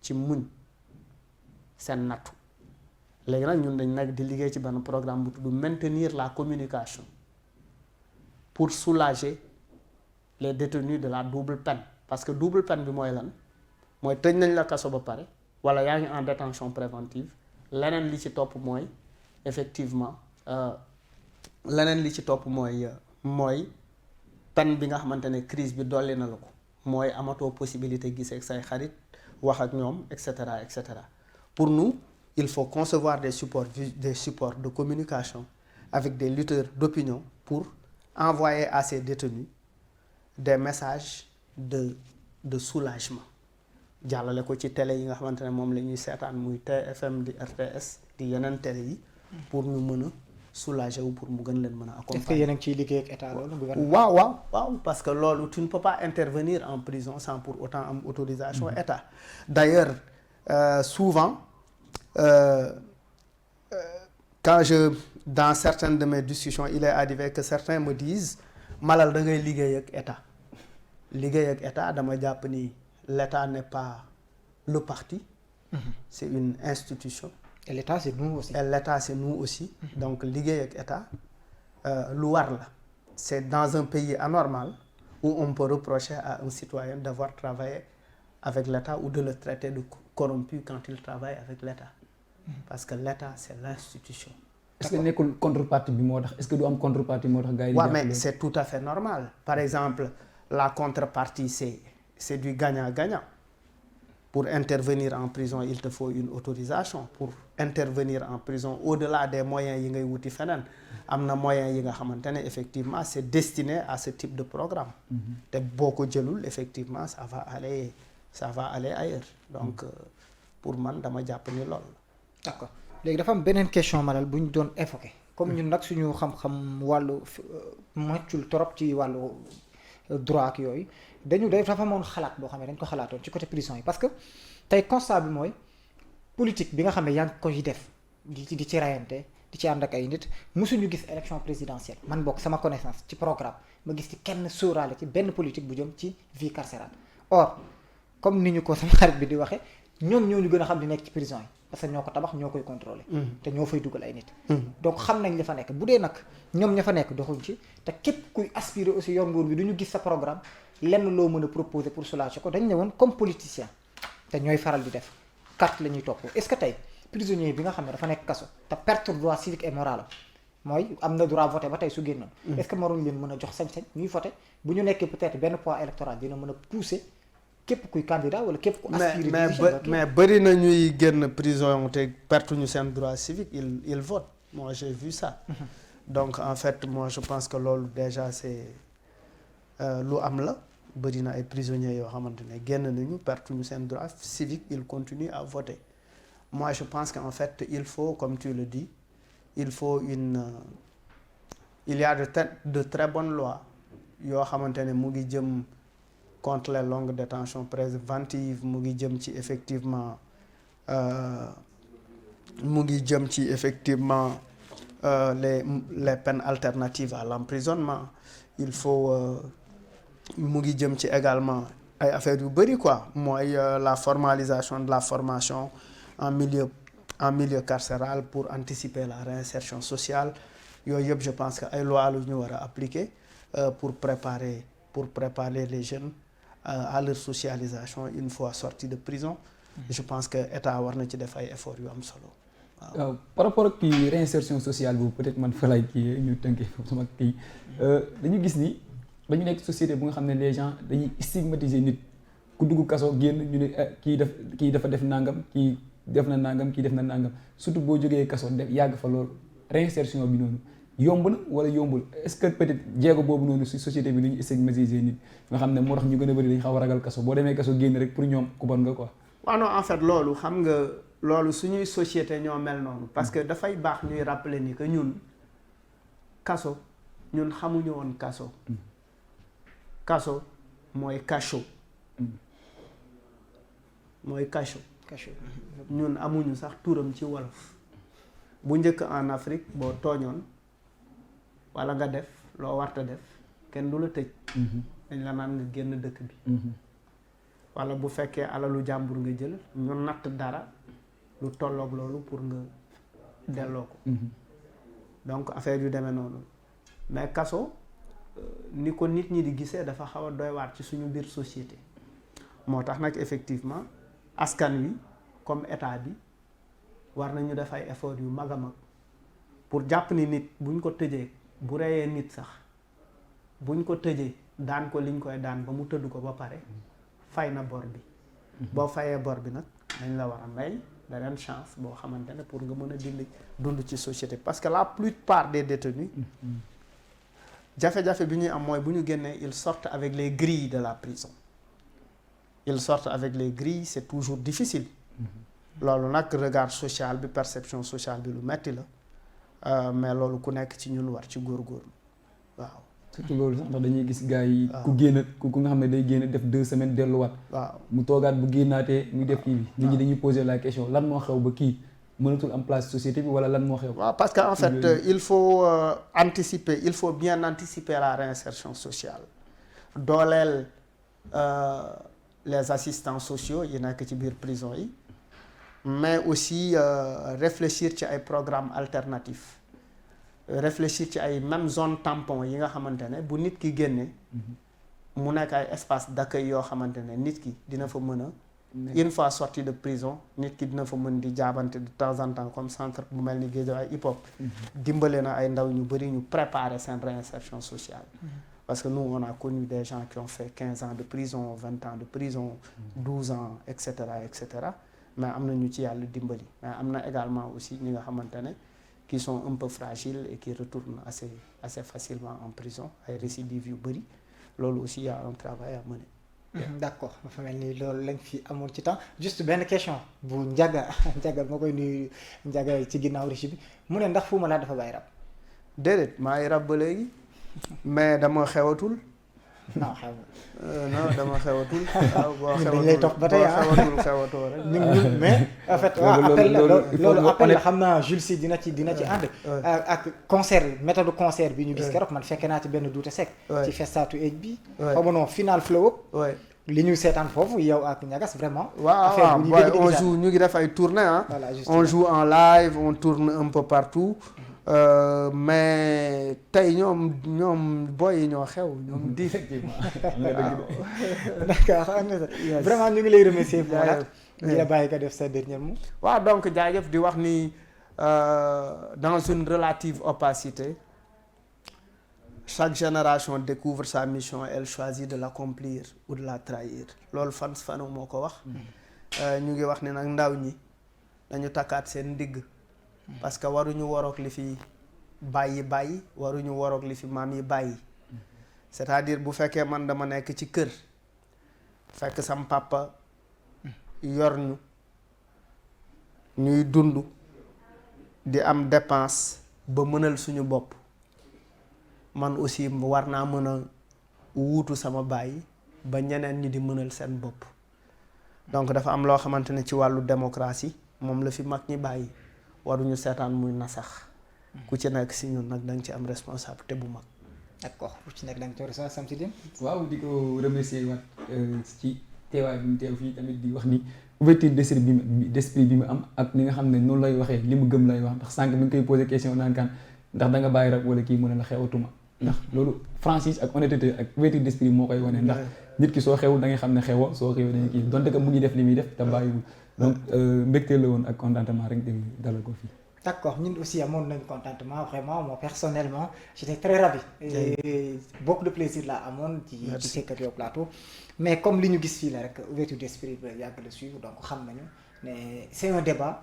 ci muñ seen nattu léegi nag ñun dañ nekk di liggéey ci benn programme bu tudd maintenir la communication pour soulager les détenus de la double peine parce que double peine bi mooy lan mooy tëj nañ la kaso ba pare wala yaa ngi en détention préventive leneen li ci topp mooy effectivement leneen li ci topp mooy peine bi nga xamante ne crise bi dolli na la ko mooy amatoo possibilité gisee ak say xarit wax ak ñoom et cetera et cetera pour nous il faut concevoir des supports de communication avec des lutteurs d'opinion pour envoyer à ces détenus des messages de soulagement jàllale ko ci télé yi nga xamante ne moom la ñuy seetaan muy TFM di RTS di yeneen télé yi pour ñu mën a soulager wu pour mu gën leen mën a accompagner. est-ce que yéen a ngi ciy liggéey ak état loolu gouvernement. waaw parce que loolu tu ne peux pas intervenir en prison sans pour autant am autorisation état. D'ailleurs souvent quand dans certaines de mes discussions il est arrivé que certains me disent Malal da ngay liggéey ak état liggéey ak état dama jàpp ni l'état n'est pas le parti. C'est une institution. Et l'état c'est nous aussi. Et l'état c'est nous aussi. Donc liggéey ak état lu war la. C'est dans un pays anormal où on peut reprocher à un citoyen d'avoir travaillé avec l'état ou de le traiter de corrompu quand il travaille avec l'état. Parce que l'état c'est l'institution. est-ce que nekkul contrepartie bi moo tax est-ce que du am contrepartie moo tax gars yi. waaw mais c'est tout à fait normal. Par exemple la contrepartie c'est du gagnant-gagnant. Pour intervenir en prison il te faut une autorisation. Pour intervenir en prison au-delà des moyens yi ngay wuti feneen am na moyens yi nga xamante ne effectivement c'est destiné à ce type de programme. te boo ko jëlul effectivement ça va aller ailleurs. Donc pour man dama jàpp ni loolu. D'accord léegi dafa am beneen question Malal bu ñu doon évoqué comme ñun nag suñu xam-xam wàllu moccul trop ci wàllu droit ak yooyu dafa amoon xalaat boo xam ne dañ ko xalaatoon ci côté prison yi parce que tey constat bi mooy politique bi nga xam ne yaa ngi koy def di ci rayante di ci ànd ak ay nit mosuñu gis élection présidentielle man bokk sama connaissance ci programme ma gis ci kenn sóoraale ci benn politique bu jëm ci vie carcérale or comme ni ñu ko sama xarit bi di waxee ñoom ñoo ñu gën a xam di nekk ci prison yi parce que ñoo ko tabax ñoo koy contrôler te ñoo fay dugal ay nit donc xam nañ li fa nekk bu dee nag ñoom ña fa nekk doxuñ ci te képp kuy aspirer aussi yor nguur bi du ñu gis sa programme lenn loo mën a proposer pour soulager ko dañ ne woon comme politicien te ñooy faral di def carte la ñuy topp est-ce que tey prisonnier bi nga xam ne dafa nekk kaso te perte droit civique et moral mooy am na droit voter ba tey su génnoon est-ce que maruñ leen mën a jox sañ-sañ ñuy voter bu ñu nekkee peut-être benn poids électoral dina mën a pousser képp kuy candidat wala képp ku aspiré mais bëri na ñuy génn prison te perte ñu seen droit civique il vote moi j'ai vu ça. Donc en fait moi je pense que loolu déjà c'est lu am la bëri na ay prisonniers yoo xamante ne génn nañu perte ñu seen droit civique ils continuent à voter. Moi je pense qu'en fait il faut comme tu le dis il faut il y a de très bonnes lois yoo xamante ne mu ngi jëm contre les longues détentions préventives mu ngi jëm ci effectivement les peines alternatives à l'emprisonnement il faut mu ngi jëm ci également ay affaires yu bari quoi mooy la formalisation de la formation en milieu carcéral pour anticiper la réinsertion sociale yooyu yëpp je pense que ay lois lu ñu war a appliquer pour préparer les jeunes à leur socialisation une fois sortis de prison. Je pense que état war na ci def ay efforts yu am solo waaw. Par rapport ak kii réinsertion sociale boobu peut-être man fa lay kii ñu tënkee sama kii dañu gis ni dañu nekk société bu nga xam ne les gens dañuy stigmatiser nit ku dugg kaso génn ñu ne kii dafa def nangam kii def na nangam surtout boo jógee kaso def yàgg fa loolu réinsertion bi noonu yomb na wala yombul est-ce que peut-être jéego boobu noonu si société bi lu ñu stigmatiser nit nga xam ne moo tax ñu gën a bëri dañu xaw a ragal kaso boo demee kaso génn rek pour ñoom ku bon nga quoi. waaw non en fait loolu xam nga loolu suñuy société ñoo mel noonu parce que dafay baax ñuy rappeler ni que ñun kaso ñun xamuñu woon kaso mooy cachot ñun amuñu sax turam ci wolof bu njëkk en Afrique boo tooñoon wala nga def loo warta def kenn du la tëj dañ la naan nga génn dëkk bi wala bu fekkee alalu jàmbur nga jël ñu natt dara lu tolloog loolu pour nga delloo ko donc affaire yu demee noonu mais kaso ni ko nit ñi di gisee dafa xaw a doy waar ci suñu biir société moo tax nag effectivement askan wi comme état bi war nañu def ay effort yu mag a mag pour jàpp ni nit buñ ko tëjee bu reyee nit sax buñ ko tëjee daan ko liñ koy daan ba mu tëdd ko ba pare fay na bor bi boo fayee bor bi nag dañ la war a may beneen chance boo xamante ne pour nga mën a dund ci société parce que la plupart des détenus jafe-jafe bi ñuy am mooy bu ñu génnee ils sortent avec les grilles de la prison c'est toujours difficile loolu nag regard social bi perception sociale bi lu metti la mais loolu ku nekk ci ñun war ci góorgóorlu waaw. surtout loolu sax ndax dañuy gis gars yi. ku génn ku nga xam ne day génn def 2 semaines delluwaat. waaw mu toogaat bu génnaatee muy def kii bi. nit ñi dañuy poser la question lan moo xew ba kii mënatul am place société bi wala lan moo xew. waaw parce que en fait il faut anticiper il faut bien anticiper la réinsertion sociale dooleel les assistants sociaux yi nekk ci biir prison yi mais aussi réfléchir ci ay programmes alternatifs. Réfléchir ci ay même zone tampon yi nga xamante ne bu nit ki génne mu nekk ay espace d'accueil yoo xamante ne nit ki dina fa mën a une fois sorti de prison nit ki dina fa mën di jaabante de temps en temps comme centre bu mel ni Guédiawaye hip hop dimbale na ay ndaw ñu bëri ñu préparer seen réinsertion sociale parce que nous on a connu des gens qui ont fait 15 ans de prison 20 ans de prison 12 ans et cetera mais am na ñu ci yàlla dimbali mais am na également aussi ñi nga xamante ne qui sont un peu fragiles et qui retournent assez facilement en prison ay récidives yu bëri loolu aussi y a un travail à mener. D'accord dafa mel ni loolu lañ fi amoon ci temps juste benn question bu Ndiaga moo koy nuyu Ndiaga ci ginnaaw régie bi mu ne ndax Fou Malade dafa bàyyi rab. déedéet maa ngi rab ba léegi mais dama xewatul. non xew non dama xewatul. waaw boo xewatul dañ lay topp ba tey xewatoo rek. mais en fait loolu appel la xam naa Jules si dina ci ànd. ak concert méthode concert bi ñu gis keroog man fekkee naa ci benn duute sec. ci Festatu Age bi. xaw ma non final flow up. li ñu seetaan foofu yow ak Niagas vraiment. waaw on joue ñu ngi def ay tournées ah. on joue en live on tourne un peu partout. mais tey ñoom boy yi ñoo xew ñoom di effectivement d'accord vraiment ñu ngi lay remercier pour la di la bàyyi nga def sa dernier mot. waaw donc jaajëf di wax ni dans une relative opacité chaque génération découvre sa mission elle choisit de l'accomplir ou de la trahir loolu Fanu moo ko wax ñu ngi wax ni nag ndaw ñi dañu takkaat seen ndigg parce que waruñu waroog li fi bàyyi waruñu waroog li fi maam yi bàyyi c'est-à-dire bu fekkee man dama nekk ci kër fekk sam papa yor ñu ñuy dund di am dépense ba mënal suñu bopp man aussi war naa mën a wuutu sama bàyyi ba ñeneen ñi di mënal seen bopp donc dafa am loo xamante ne ci wàllu démocratie moom la fi mag ñi bàyyi waruñu seetaan muy nasax ku ci nekk si ñun nag da nga ci am responsabilité bu mag. d'accord ku ci nekk da nga ci war a Samsidine. waaw di ko remercier waat ci teewaay bi mu teew fii tamit di wax ni ouverture d'esprit bi mu am ak ni nga xam ne noonu lay waxee li mu gëm lay wax ndax sànq mi ngi koy posé question naan kan ndax da nga bàyyi rab wala kii mu ne la xewatuma. ndax loolu franchise ak honnêteté ak ouverture d'esprit moo koy wane ndax nit ki soo xewul da ngay xam ne xewoo soo xewee da ngay kii donte que mu ngi def li muy def te bàyyiwul. donc mbégte la woon ak contentement rek dem dalal ko fii. d'accord ñun aussi amoon nañu contentement vraiment moi personnellement j'étais très ravi. et beaucoup de plaisir la amoon. ci sekkat yow plateau. mais comme li ñu gis fii la rek ouverture d'esprit bi yàgg la suivre donc xam nañu ne c'est un débat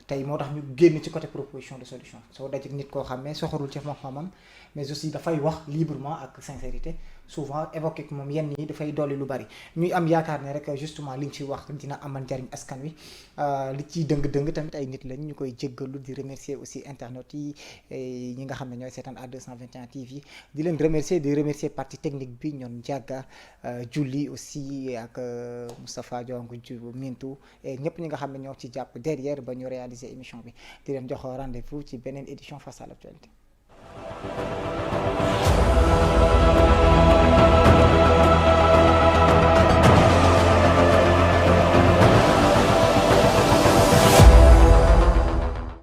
tey moo tax ñu génn ci côté proposition de solution soo dajee nit koo xam ne soxorul ci xam-xamam mais aussi dafay wax librement ak sincérité souvent évoqué ko moom yenn yi dafay dolli lu bari ñuy am yaakaar ne rek justement liñ ci wax dina amal njariñ askan wi li ciy dëng-dëng tamit ay nit lañ ñu koy jéggalu di remercier aussi internautes yi ñi nga xam ne ñooy seetaan A221 TV di leen remercier partie technique bi ñoom Ndiaga Julli aussi ak Moustapha Diong Mintu et ñëpp ñi nga xam ne ñoo ci jàpp derrière ba ñu réaliser émission bi di leen jox rendez-vous ci beneen édition Face à l'actualité.